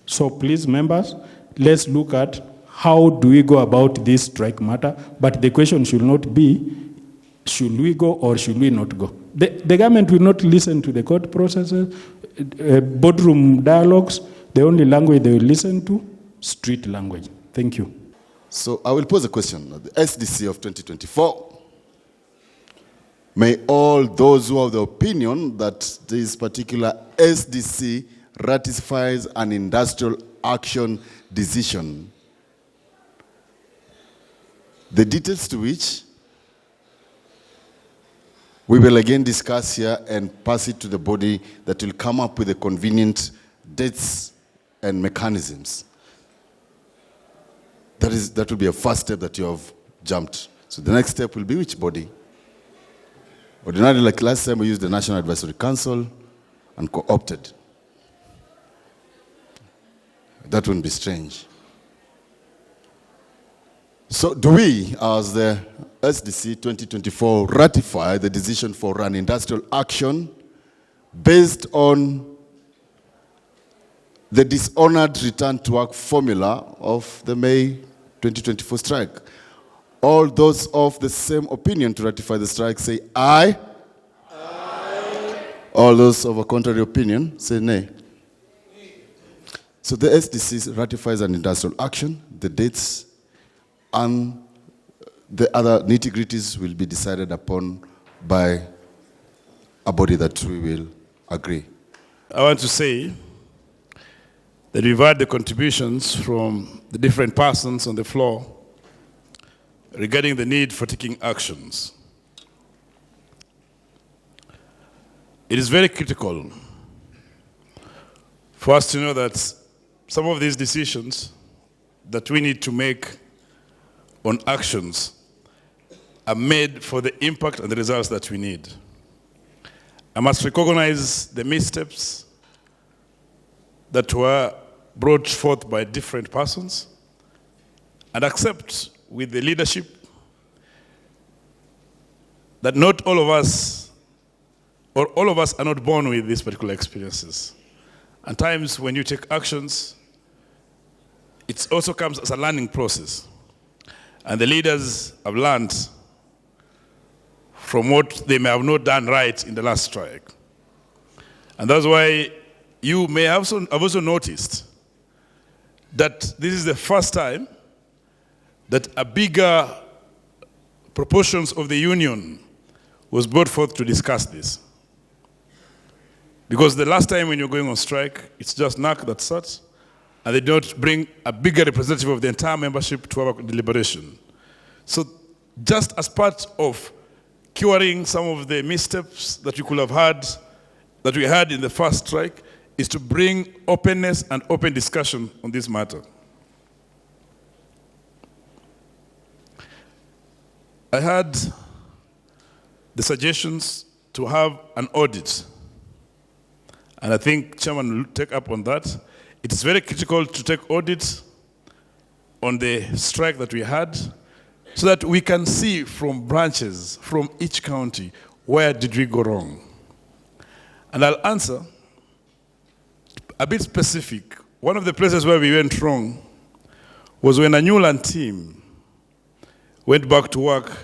So please, members, let's look at how do we go about this strike matter. But the question should not be, should we go or should we not go? The government will not listen to the court processes, boardroom dialogues. The only language they will listen to, street language. Thank you. So I will pose a question. The SDC of 2024, may all those who have the opinion that this particular SDC ratifies an industrial action decision, the details to which we will again discuss here and pass it to the body that will come up with the convenient dates and mechanisms. That will be a first step that you have jumped. So the next step will be which body? Ordinarily, like last time, we used the National Advisory Council and co-opted. That wouldn't be strange. So do we, as the SDC 2024, ratify the decision for an industrial action based on the dishonored return to work formula of the May 2024 strike? All those of the same opinion to ratify the strike say aye. Aye. All those of a contrary opinion say nay. So the SDC ratifies an industrial action. The dates and the other nitty-gritties will be decided upon by a body that we will agree. I want to say that we've heard the contributions from the different persons on the floor regarding the need for taking actions. It is very critical for us to know that some of these decisions that we need to make on actions are made for the impact and the results that we need. I must recognize the missteps that were brought forth by different persons and accept with the leadership that not all of us, or all of us are not born with these particular experiences. And times when you take actions, it also comes as a learning process. And the leaders have learned from what they may have not done right in the last strike. And that's why you may have also noticed that this is the first time that a bigger proportions of the union was brought forth to discuss this. Because the last time when you're going on strike, it's just NAC that sat, and they don't bring a bigger representative of the entire membership to our deliberation. So just as part of curing some of the missteps that you could have had, that we had in the first strike, is to bring openness and open discussion on this matter. I had the suggestions to have an audit, and I think Chairman will take up on that. It is very critical to take audits on the strike that we had so that we can see from branches, from each county, where did we go wrong. And I'll answer a bit specific. One of the places where we went wrong was when a Newland team went back to work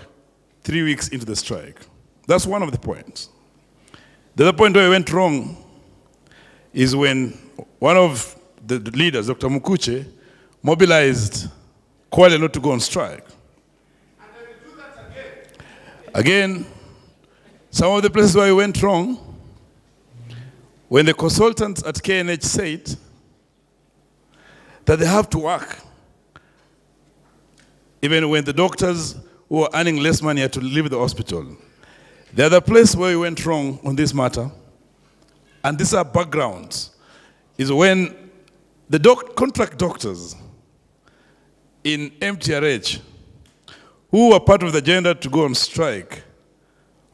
3 weeks into the strike. That's one of the points. The other point where we went wrong is when one of the leaders, Dr. Mukuche, mobilized Kwale not to go on strike. And then we do that again, some of the places where we went wrong, when the consultants at KNH said that they have to work, even when the doctors who are earning less money had to leave the hospital. The other place where we went wrong on this matter, and these are backgrounds, is when the contract doctors in MTRH, who were part of the agenda to go on strike,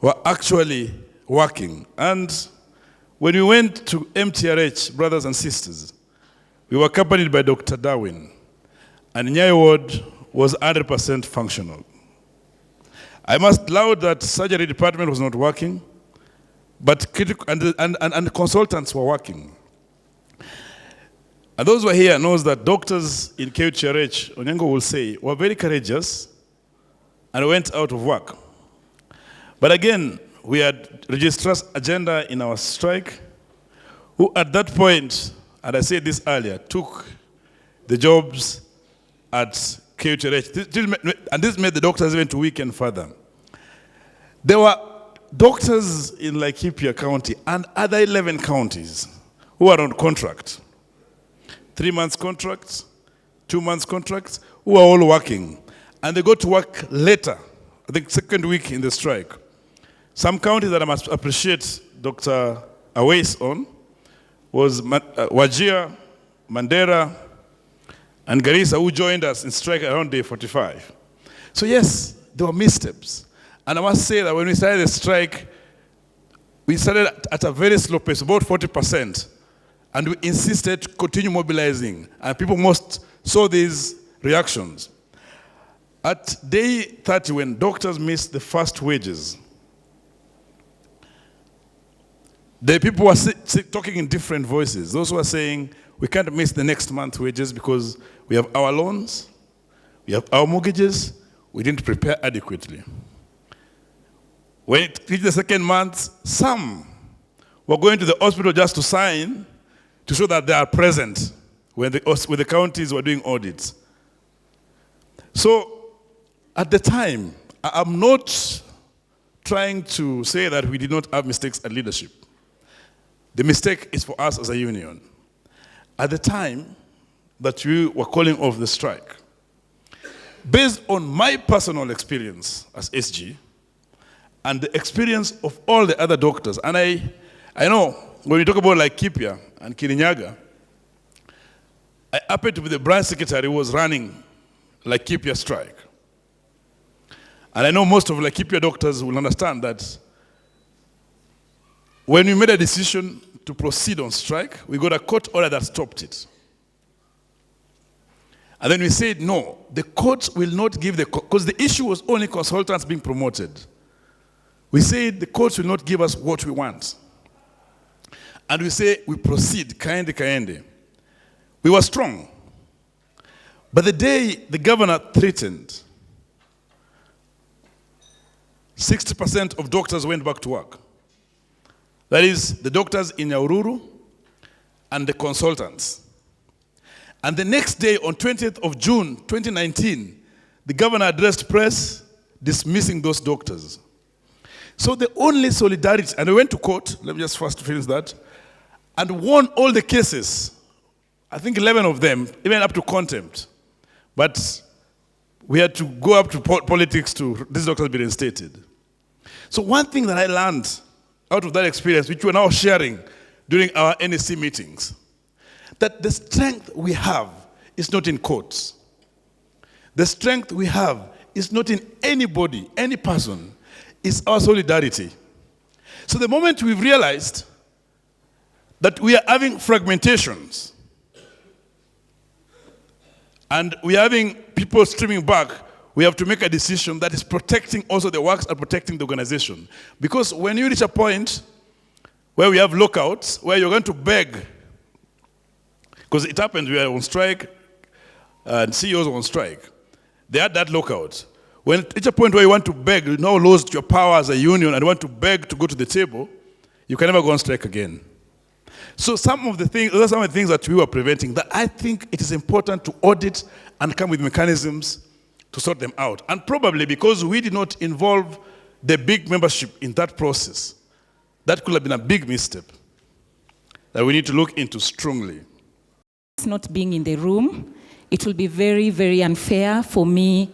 were actually working. And when we went to MTRH, brothers and sisters, we were accompanied by Dr. Darwin, and Nyai Ward was 100% functional. I must laud that surgery department was not working, but and consultants were working. And those who are here knows that doctors in KUTRH, Onyango will say, were very courageous and went out of work. But again, we had registrar's agenda in our strike, who at that point, and I said this earlier, took the jobs at KUTRH, and this made the doctors even to weaken further. There were doctors in Laikipia County and other 11 counties who are on contract. 3 months contracts, 2 months contracts, who are all working. And they go to work later, I think second week in the strike. Some counties that I must appreciate Dr. Awais on was Wajir, Mandera, and Garissa, who joined us in strike around day 45. So yes, there were missteps. And I must say that when we started the strike, we started at a very slow pace, about 40%. And we insisted to continue mobilizing. And people most saw these reactions. At day 30, when doctors missed the first wages, the people were talking in different voices. Those who were saying, we can't miss the next month's wages because we have our loans, we have our mortgages, we didn't prepare adequately. When it reached the second month, some were going to the hospital just to sign to show that they are present when the counties were doing audits. So at the time, I'm not trying to say that we did not have mistakes at leadership. The mistake is for us as a union. At the time that we were calling off the strike, based on my personal experience as SG, and the experience of all the other doctors, and I know when we talk about Laikipia and Kirinyaga, I happened to be the branch secretary who was running Laikipia strike. And I know most of Laikipia doctors will understand that when we made a decision to proceed on strike, we got a court order that stopped it. And then we said, no, the courts will not give because the issue was only consultants being promoted. We said the courts will not give us what we want. And we say, we proceed, kaende. We were strong. But the day the governor threatened, 60% of doctors went back to work. That is, the doctors in Nyahururu and the consultants. And the next day, on 20th of June, 2019, the governor addressed press dismissing those doctors. So the only solidarity, and we went to court, let me just first finish that, and won all the cases, I think 11 of them, even up to contempt. But we had to go up to politics to these doctors be reinstated. So one thing that I learned out of that experience, which we're now sharing during our NEC meetings, that the strength we have is not in courts. The strength we have is not in anybody, any person. It's our solidarity. So the moment we've realized that we are having fragmentations and we are having people streaming back, we have to make a decision that is protecting also the works and protecting the organization. Because when you reach a point where we have lockouts, where you're going to beg, because it happened, we were on strike, and CEOs were on strike. They had that lockout. When it's a point where you want to beg, you now lost your power as a union and want to beg to go to the table, you can never go on strike again. So some of the things, those are some of the things that we were preventing, that I think it is important to audit and come with mechanisms to sort them out. And probably because we did not involve the big membership in that process, that could have been a big misstep that we need to look into strongly. Not being in the room, it will be very, very unfair for me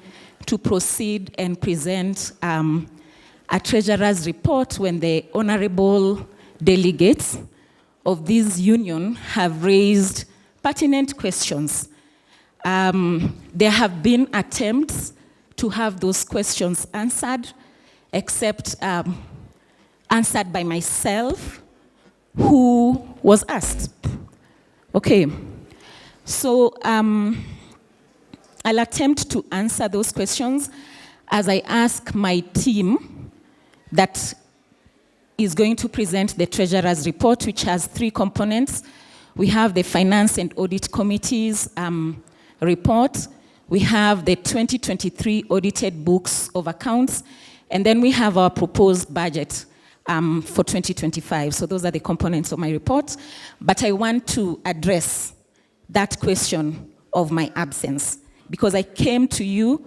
to proceed and present a treasurer's report when the honorable delegates of this union have raised pertinent questions. There have been attempts to have those questions answered, except answered by myself, who was asked. Okay, so I'll attempt to answer those questions as I ask my team that is going to present the Treasurer's report, which has 3 components. We have the Finance and Audit Committee's report. We have the 2023 audited books of accounts. And then we have our proposed budget for 2025. So those are the components of my report. But I want to address that question of my absence. Because I came to you,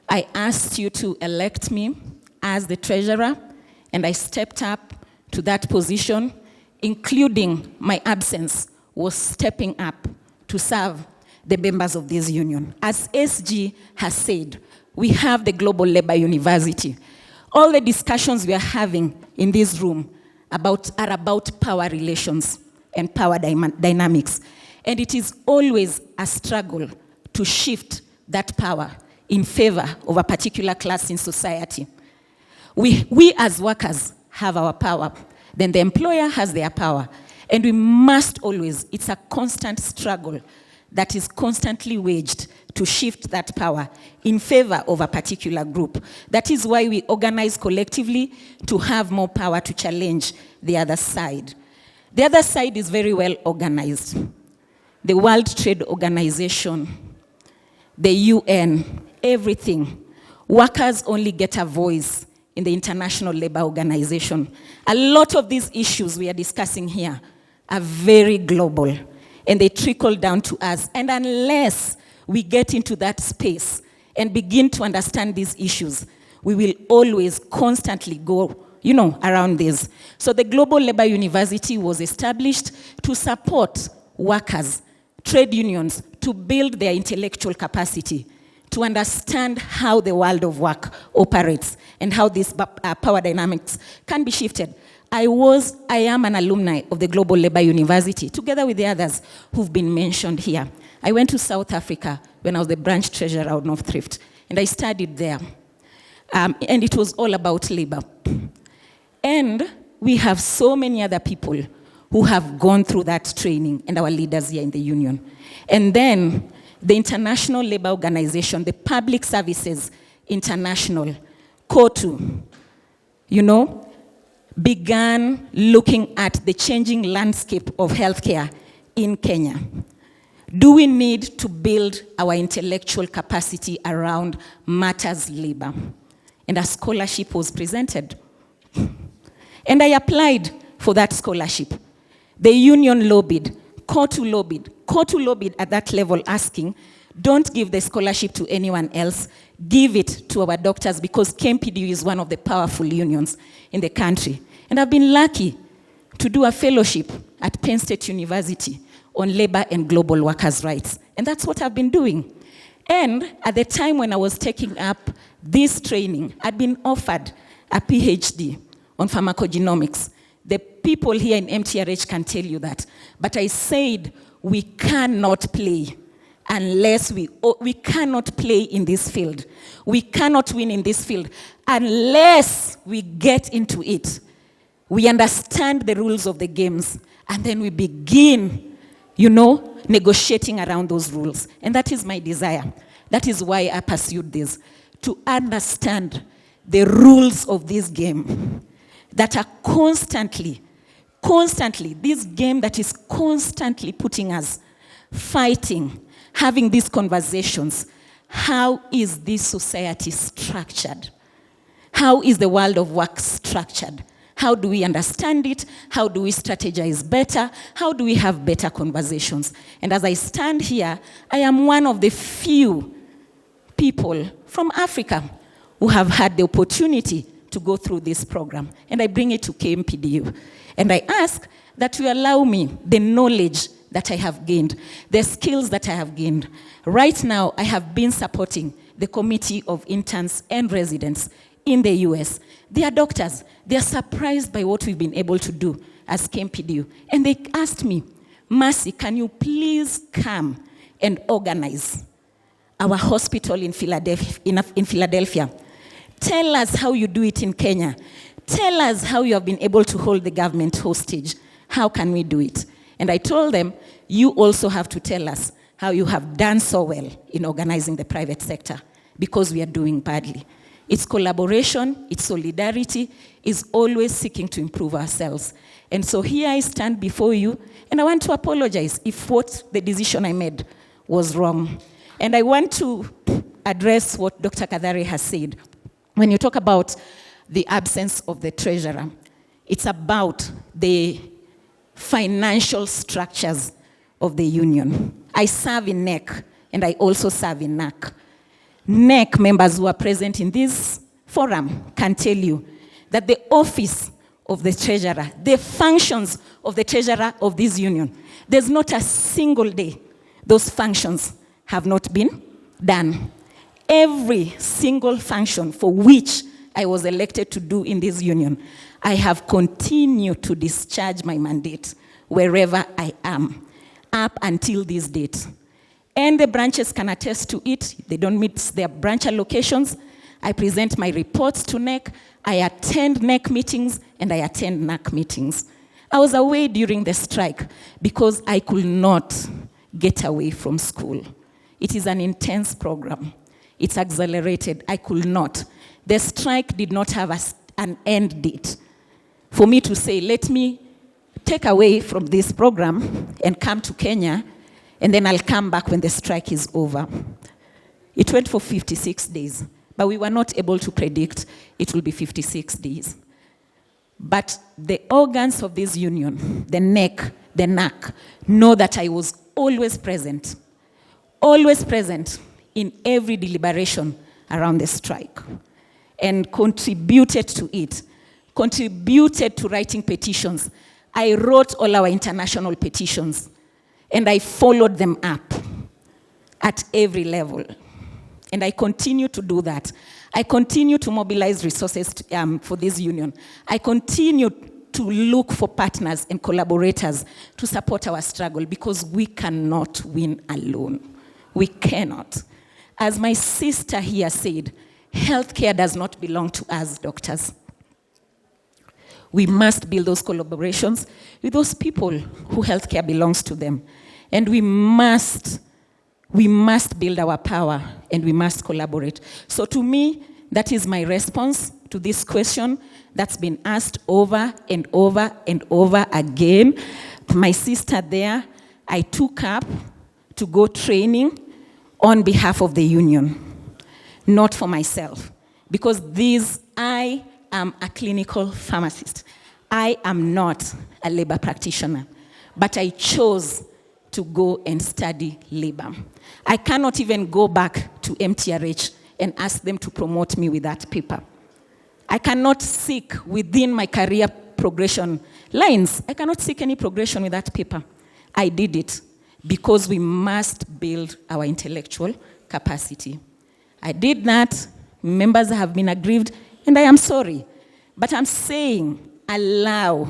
I asked you to elect me as the treasurer, and I stepped up to that position, including my absence was stepping up to serve the members of this union. As SG has said, we have the Global Labor University. All the discussions we are having in this room are about power relations and power dynamics. And it is always a struggle to shift that power in favor of a particular class in society. We as workers have our power, then the employer has their power. And we must always, it's a constant struggle that is constantly waged to shift that power in favor of a particular group. That is why we organize collectively to have more power to challenge the other side. The other side is very well organized. The World Trade Organization, the UN, everything. Workers only get a voice in the International Labour Organization. A lot of these issues we are discussing here are very global, and they trickle down to us. And unless we get into that space and begin to understand these issues, we will always constantly go, around this. So the Global Labor University was established to support workers, trade unions, to build their intellectual capacity, to understand how the world of work operates and how these power dynamics can be shifted. I am an alumni of the Global Labor University, together with the others who've been mentioned here. I went to South Africa when I was the branch treasurer of North Thrift, and I studied there. And it was all about labor. And we have so many other people who have gone through that training, and our leaders here in the union. And then the International Labour Organization, the Public Services International, COTU, began looking at the changing landscape of healthcare in Kenya. Do we need to build our intellectual capacity around matters labor? And a scholarship was presented. And I applied for that scholarship. The union lobbied, COTU lobbied at that level, asking, Don't give the scholarship to anyone else. Give it to our doctors, because KMPDU is one of the powerful unions in the country. And I've been lucky to do a fellowship at Penn State University on labor and global workers' rights. And that's what I've been doing. And at the time when I was taking up this training, I'd been offered a PhD on pharmacogenomics. The people here in MTRH can tell you that. But I said, we cannot play unless we cannot play in this field. We cannot win in this field unless we get into it. We understand the rules of the games, and then we begin, negotiating around those rules. And that is my desire. That is why I pursued this, to understand the rules of this game that are constantly, this game that is constantly putting us fighting, having these conversations. How is this society structured? How is the world of work structured? How do we understand it? How do we strategize better? How do we have better conversations? And as I stand here, I am one of the few people from Africa who have had the opportunity to go through this program. And I bring it to KMPDU. And I ask that you allow me the knowledge that I have gained, the skills that I have gained. Right now, I have been supporting the Committee of Interns and Residents in the US. They are doctors. They are surprised by what we've been able to do as KMPDU. And they asked me, Mercy, can you please come and organize our hospital in Philadelphia? Tell us how you do it in Kenya. Tell us how you have been able to hold the government hostage. How can we do it? And I told them, you also have to tell us how you have done so well in organizing the private sector, because we are doing badly. It's collaboration, it's solidarity, it's always seeking to improve ourselves. And so here I stand before you, and I want to apologize if the decision I made was wrong. And I want to address what Dr. Kadhari has said. When you talk about the absence of the treasurer, it's about the financial structures of the union. I serve in NEC, and I also serve in NAC. NEC members who are present in this forum can tell you that the office of the treasurer, the functions of the treasurer of this union, there's not a single day those functions have not been done. Every single function for which I was elected to do in this union, I have continued to discharge my mandate wherever I am, up until this date. And the branches can attest to it. They don't meet their branch allocations. I present my reports to NEC. I attend NEC meetings, and I attend NAC meetings. I was away during the strike because I could not get away from school. It is an intense program. It's accelerated. I could not. The strike did not have an end date for me to say, let me take away from this program and come to Kenya, and then I'll come back when the strike is over. It went for 56 days, but we were not able to predict it will be 56 days. But the organs of this union, the NEC, the NAC, know that I was always present in every deliberation around the strike, and contributed to it, contributed to writing petitions. I wrote all our international petitions, and I followed them up at every level. And I continue to do that. I continue to mobilize resources for this union. I continue to look for partners and collaborators to support our struggle, because we cannot win alone. We cannot. As my sister here said, healthcare does not belong to us doctors. We must build those collaborations with those people who healthcare belongs to them. And we must build our power, and we must collaborate. So to me, that is my response to this question that's been asked over and over and over again. My sister there, I took up to go training on behalf of the union, not for myself. Because I am a clinical pharmacist. I am not a labor practitioner. But I chose to go and study labor. I cannot even go back to MTRH and ask them to promote me with that paper. I cannot seek within my career progression lines, I cannot seek any progression with that paper. I did it because we must build our intellectual capacity. I did that. Members have been aggrieved, and I am sorry. But I'm saying allow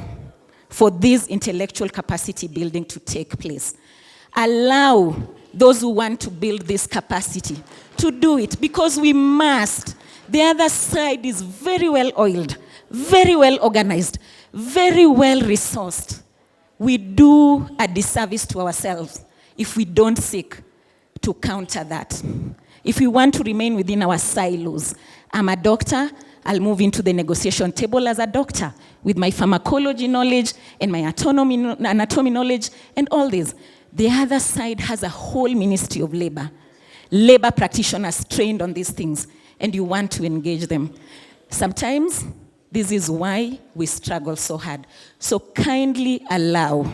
for this intellectual capacity building to take place. Allow those who want to build this capacity to do it, because we must. The other side is very well oiled, very well organized, very well resourced. We do a disservice to ourselves if we don't seek to counter that. If we want to remain within our silos, I'm a doctor, I'll move into the negotiation table as a doctor with my pharmacology knowledge and my anatomy knowledge and all this. The other side has a whole ministry of labor. Labor practitioners trained on these things, and you want to engage them. Sometimes, this is why we struggle so hard. So kindly allow.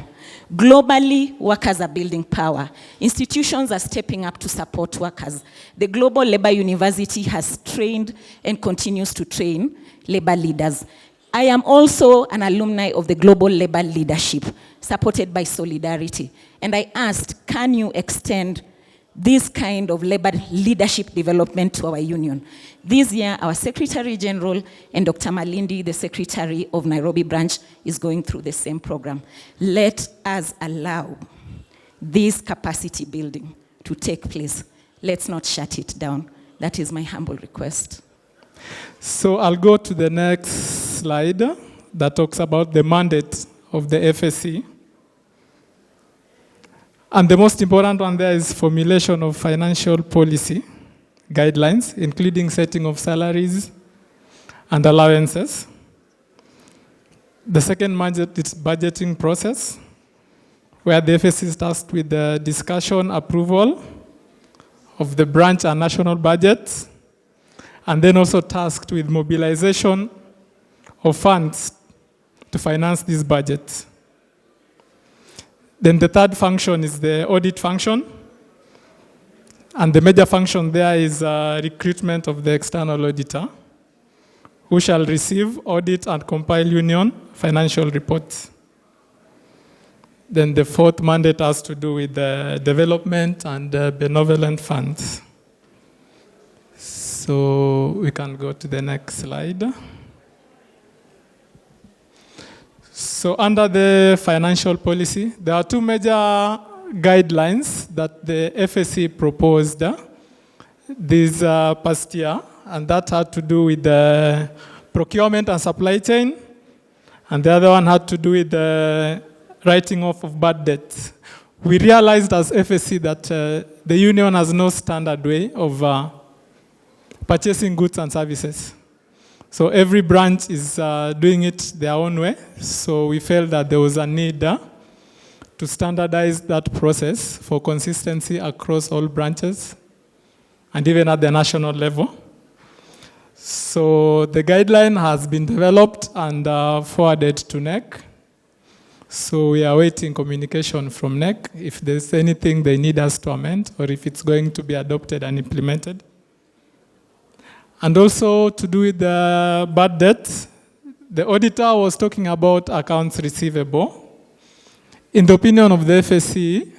Globally, workers are building power. Institutions are stepping up to support workers. The Global Labor University has trained and continues to train labor leaders. I am also an alumni of the Global Labor Leadership, supported by Solidarity. And I asked, can you extend this kind of labor leadership development to our union? This year, our Secretary General and Dr. Malindi, the Secretary of Nairobi branch, is going through the same program. Let us allow this capacity building to take place. Let's not shut it down. That is my humble request. So I'll go to the next slide that talks about the mandate of the FSC. And the most important one there is formulation of financial policy guidelines, including setting of salaries and allowances. The second mandate is budgeting process, where the FSC is tasked with the discussion, approval of the branch and national budgets, and then also tasked with mobilization of funds to finance these budgets. Then the third function is the audit function. And the major function there is recruitment of the external auditor, who shall receive, audit, and compile union financial reports. Then the fourth mandate has to do with the development and benevolent funds. So we can go to the next slide. So under the financial policy, there are two major guidelines that the FSC proposed this past year, and that had to do with the procurement and supply chain, and the other one had to do with the writing off of bad debts. We realized as FSC that the union has no standard way of purchasing goods and services. So every branch is doing it their own way. So we felt that there was a need to standardize that process for consistency across all branches and even at the national level. So the guideline has been developed and forwarded to NEC. So we are waiting communication from NEC if there's anything they need us to amend or if it's going to be adopted and implemented. And also to do with the bad debt, the auditor was talking about accounts receivable. In the opinion of the FSC,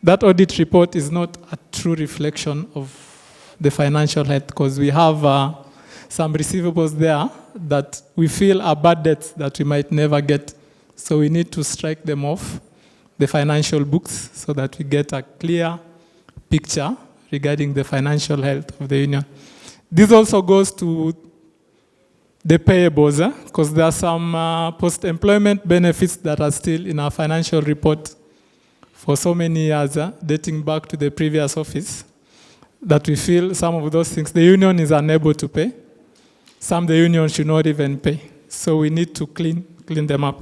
that audit report is not a true reflection of the financial health because we have some receivables there that we feel are bad debts that we might never get. So we need to strike them off the financial books so that we get a clear picture regarding the financial health of the union. This also goes to the payables, because there are some post-employment benefits that are still in our financial report for so many years, dating back to the previous office, that we feel some of those things the union is unable to pay. Some the union should not even pay. So we need to clean them up.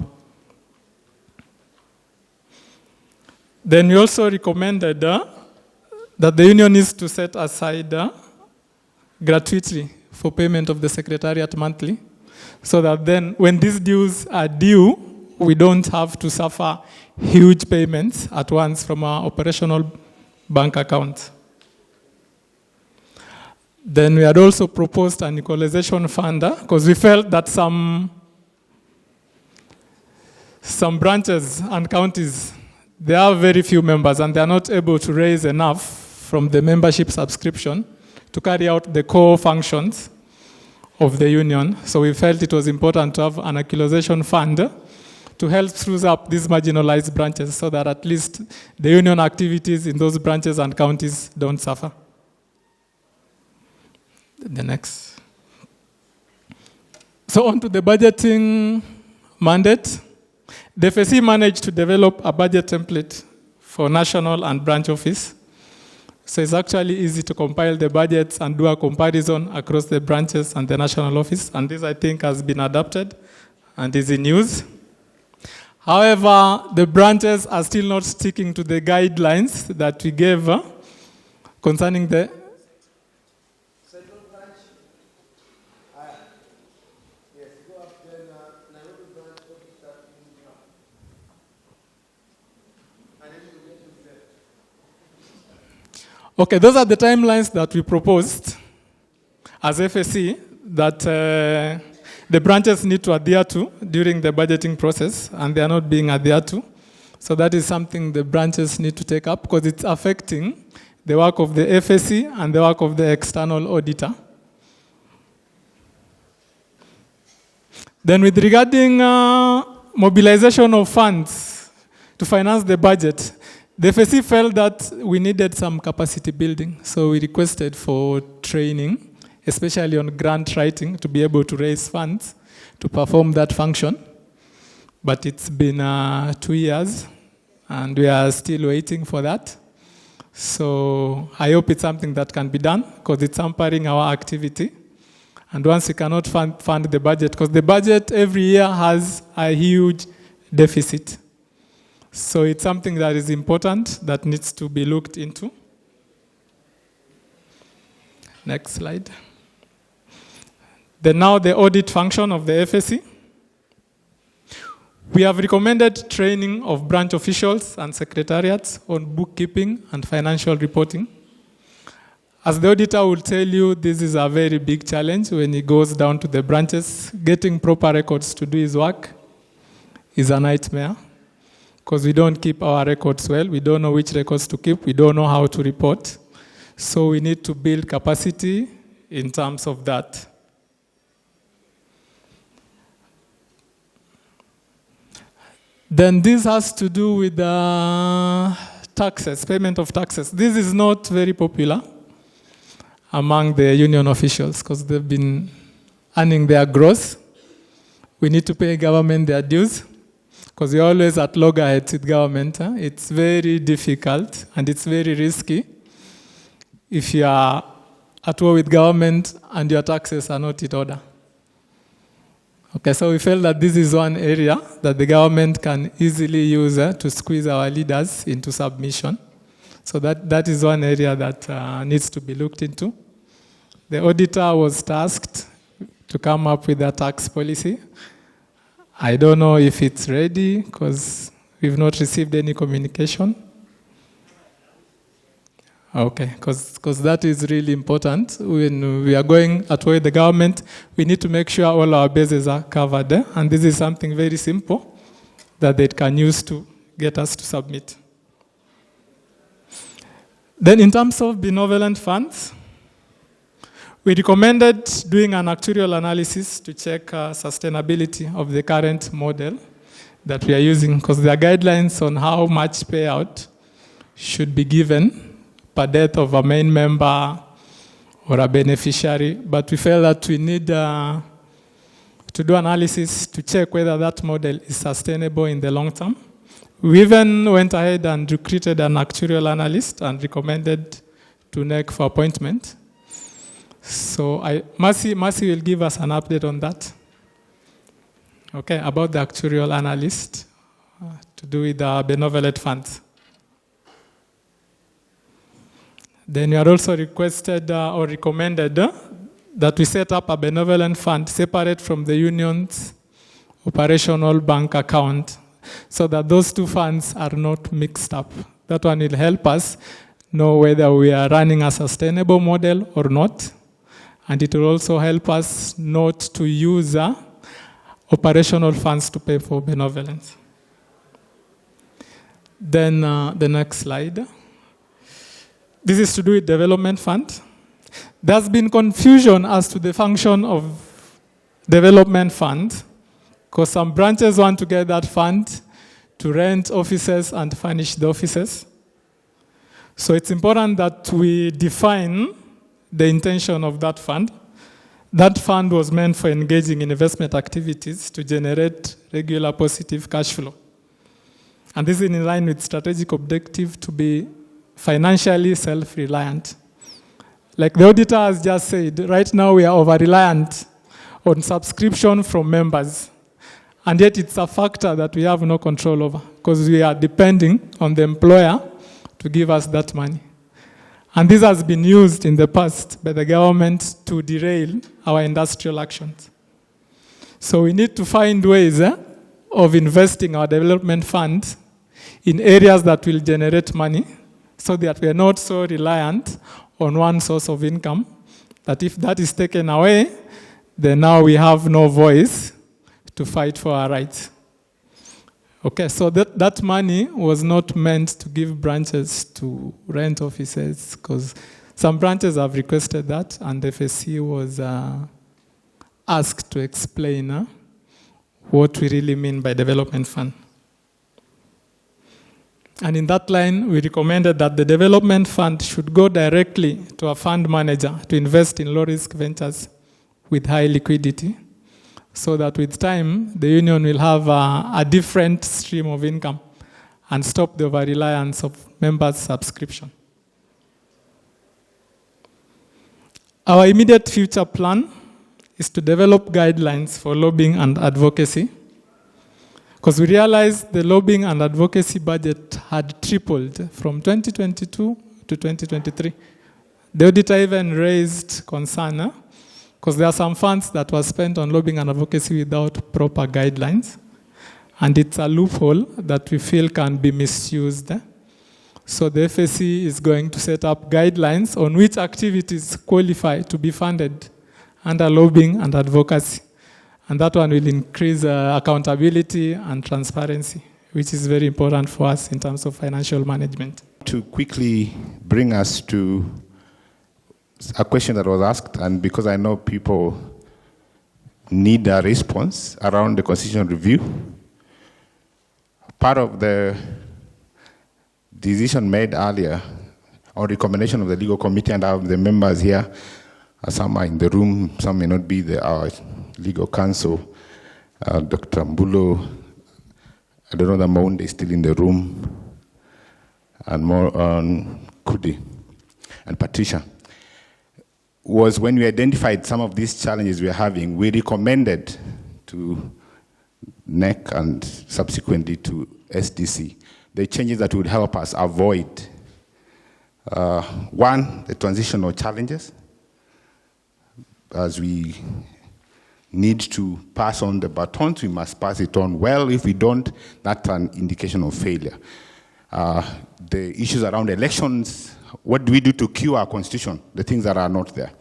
Then we also recommended that the union needs to set aside gratuity for payment of the secretariat monthly, so that then when these dues are due, we don't have to suffer huge payments at once from our operational bank account. Then we had also proposed an equalization fund because we felt that some branches and counties, they have very few members and they are not able to raise enough from the membership subscription to carry out the core functions of the union. So we felt it was important to have an equalization fund to help spruce up these marginalized branches so that at least the union activities in those branches and counties don't suffer. The next. So on to the budgeting mandate. The FSC managed to develop a budget template for national and branch office. So it's actually easy to compile the budgets and do a comparison across the branches and the national office. And this, I think, has been adopted and is in use. However, the branches are still not sticking to the guidelines that we gave concerning the Okay, those are the timelines that we proposed as FSC that the branches need to adhere to during the budgeting process, and they are not being adhered to. So that is something the branches need to take up because it's affecting the work of the FSC and the work of the external auditor. Then with regarding mobilization of funds to finance the budget, the FSC felt that we needed some capacity building, so we requested for training, especially on grant writing, to be able to raise funds to perform that function. But it's been 2 years, and we are still waiting for that. So I hope it's something that can be done, because it's hampering our activity. And once we cannot fund the budget, because the budget every year has a huge deficit. So it's something that is important that needs to be looked into. Next slide. Then now the audit function of the FSC. We have recommended training of branch officials and secretariats on bookkeeping and financial reporting. As the auditor will tell you, this is a very big challenge when he goes down to the branches. Getting proper records to do his work is a nightmare, because we don't keep our records well. We don't know which records to keep. We don't know how to report. So we need to build capacity in terms of that. Then this has to do with taxes, payment of taxes. This is not very popular among the union officials because they've been earning their gross. We need to pay government their dues, because we're always at loggerheads with government. It's very difficult and it's very risky if you are at war with government and your taxes are not in order. Okay, so we felt that this is one area that the government can easily use to squeeze our leaders into submission. So that is one area that needs to be looked into. The auditor was tasked to come up with a tax policy. I don't know if it's ready because we've not received any communication. Okay, because that is really important. When we are going at war with the government, we need to make sure all our bases are covered. And this is something very simple that they can use to get us to submit. Then in terms of benevolent funds, we recommended doing an actuarial analysis to check sustainability of the current model that we are using, because there are guidelines on how much payout should be given per death of a main member or a beneficiary. But we felt that we need to do analysis to check whether that model is sustainable in the long term. We even went ahead and recruited an actuarial analyst and recommended to NEC for appointment. So Mercy will give us an update on that. Okay, about the actuarial analyst to do with the benevolent funds. Then you are also requested or recommended that we set up a benevolent fund separate from the union's operational bank account, so that those two funds are not mixed up. That one will help us know whether we are running a sustainable model or not. And it will also help us not to use operational funds to pay for benevolence. Then the next slide. This is to do with development fund. There's been confusion as to the function of development fund, because some branches want to get that fund to rent offices and furnish the offices. So it's important that we define the intention of that fund. That fund was meant for engaging in investment activities to generate regular positive cash flow. And this is in line with strategic objective to be financially self-reliant. Like the auditor has just said, right now we are over-reliant on subscription from members. And yet it's a factor that we have no control over, because we are depending on the employer to give us that money. And this has been used in the past by the government to derail our industrial actions. So we need to find ways of investing our development fund in areas that will generate money, so that we are not so reliant on one source of income, that if that is taken away, then now we have no voice to fight for our rights. Okay, so that money was not meant to give branches to rent offices, because some branches have requested that, and the FSC was asked to explain what we really mean by development fund. And in that line, we recommended that the development fund should go directly to a fund manager to invest in low-risk ventures with high liquidity, so that with time, the union will have a different stream of income and stop the over-reliance of members' subscription. Our immediate future plan is to develop guidelines for lobbying and advocacy, because we realized the lobbying and advocacy budget had tripled from 2022 to 2023. The auditor even raised concern, because there are some funds that were spent on lobbying and advocacy without proper guidelines. And it's a loophole that we feel can be misused. So the FSC is going to set up guidelines on which activities qualify to be funded under lobbying and advocacy. And that one will increase accountability and transparency, which is very important for us in terms of financial management. To quickly bring us to a question that was asked, and because I know people need a response around the constitutional review, part of the decision made earlier, or recommendation of the legal committee, and I have the members here, some are in the room, some may not be our legal counsel, Dr. Mbulo, I don't know that Maunde is still in the room, and more on Kudi and Patricia, was when we identified some of these challenges we are having, we recommended to NEC and subsequently to SDC the changes that would help us avoid, one, the transitional challenges, as we need to pass on the batons, we must pass it on well. If we don't, that's an indication of failure. The issues around elections, what do we do to cure our constitution, the things that are not there?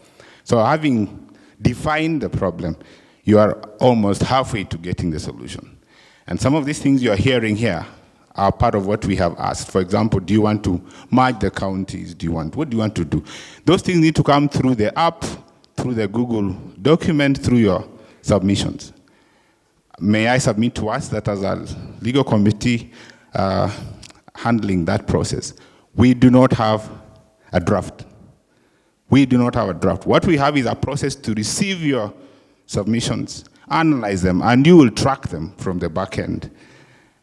So having defined the problem, you are almost halfway to getting the solution. And some of these things you are hearing here are part of what we have asked. For example, do you want to merge the counties? What do you want to do? Those things need to come through the app, through the Google document, through your submissions. May I submit to us that as a legal committee handling that process, we do not have a draft. We do not have a draft. What we have is a process to receive your submissions, analyze them, and you will track them from the back end.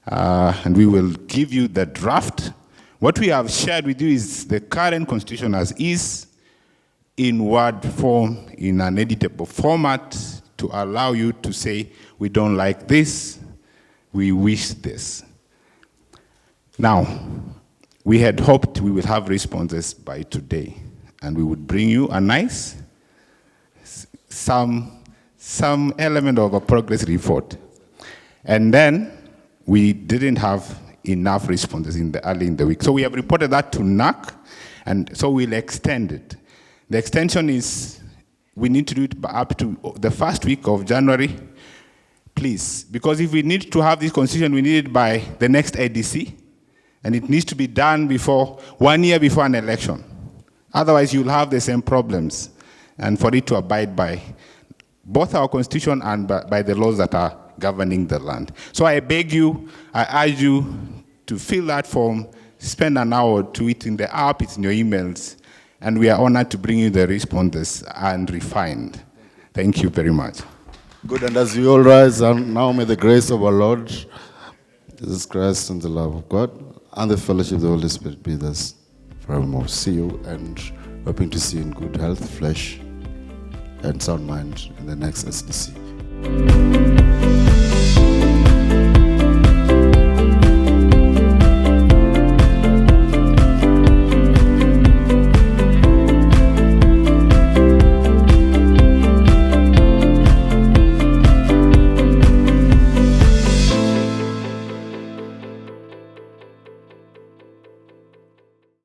And we will give you the draft. What we have shared with you is the current constitution as is, in Word form, in an editable format, to allow you to say, we don't like this, we wish this. Now, we had hoped we would have responses by today, and we would bring you a nice, some element of a progress report. And then we didn't have enough responses early in the week. So we have reported that to NAC, and so we'll extend it. The extension is, we need to do it up to the first week of January, please. Because if we need to have this constitution, we need it by the next ADC, and it needs to be done 1 year before an election. Otherwise, you'll have the same problems, and for it to abide by both our constitution and by the laws that are governing the land. So I beg you, I urge you to fill that form, spend an hour to it in the app, it's in your emails, and we are honored to bring you the responses and refined. Thank you very much. Good, and as we all rise, and now may the grace of our Lord Jesus Christ and the love of God and the fellowship of the Holy Spirit be with us forevermore. See you, and hoping to see you in good health, flesh, and sound mind in the next SDC.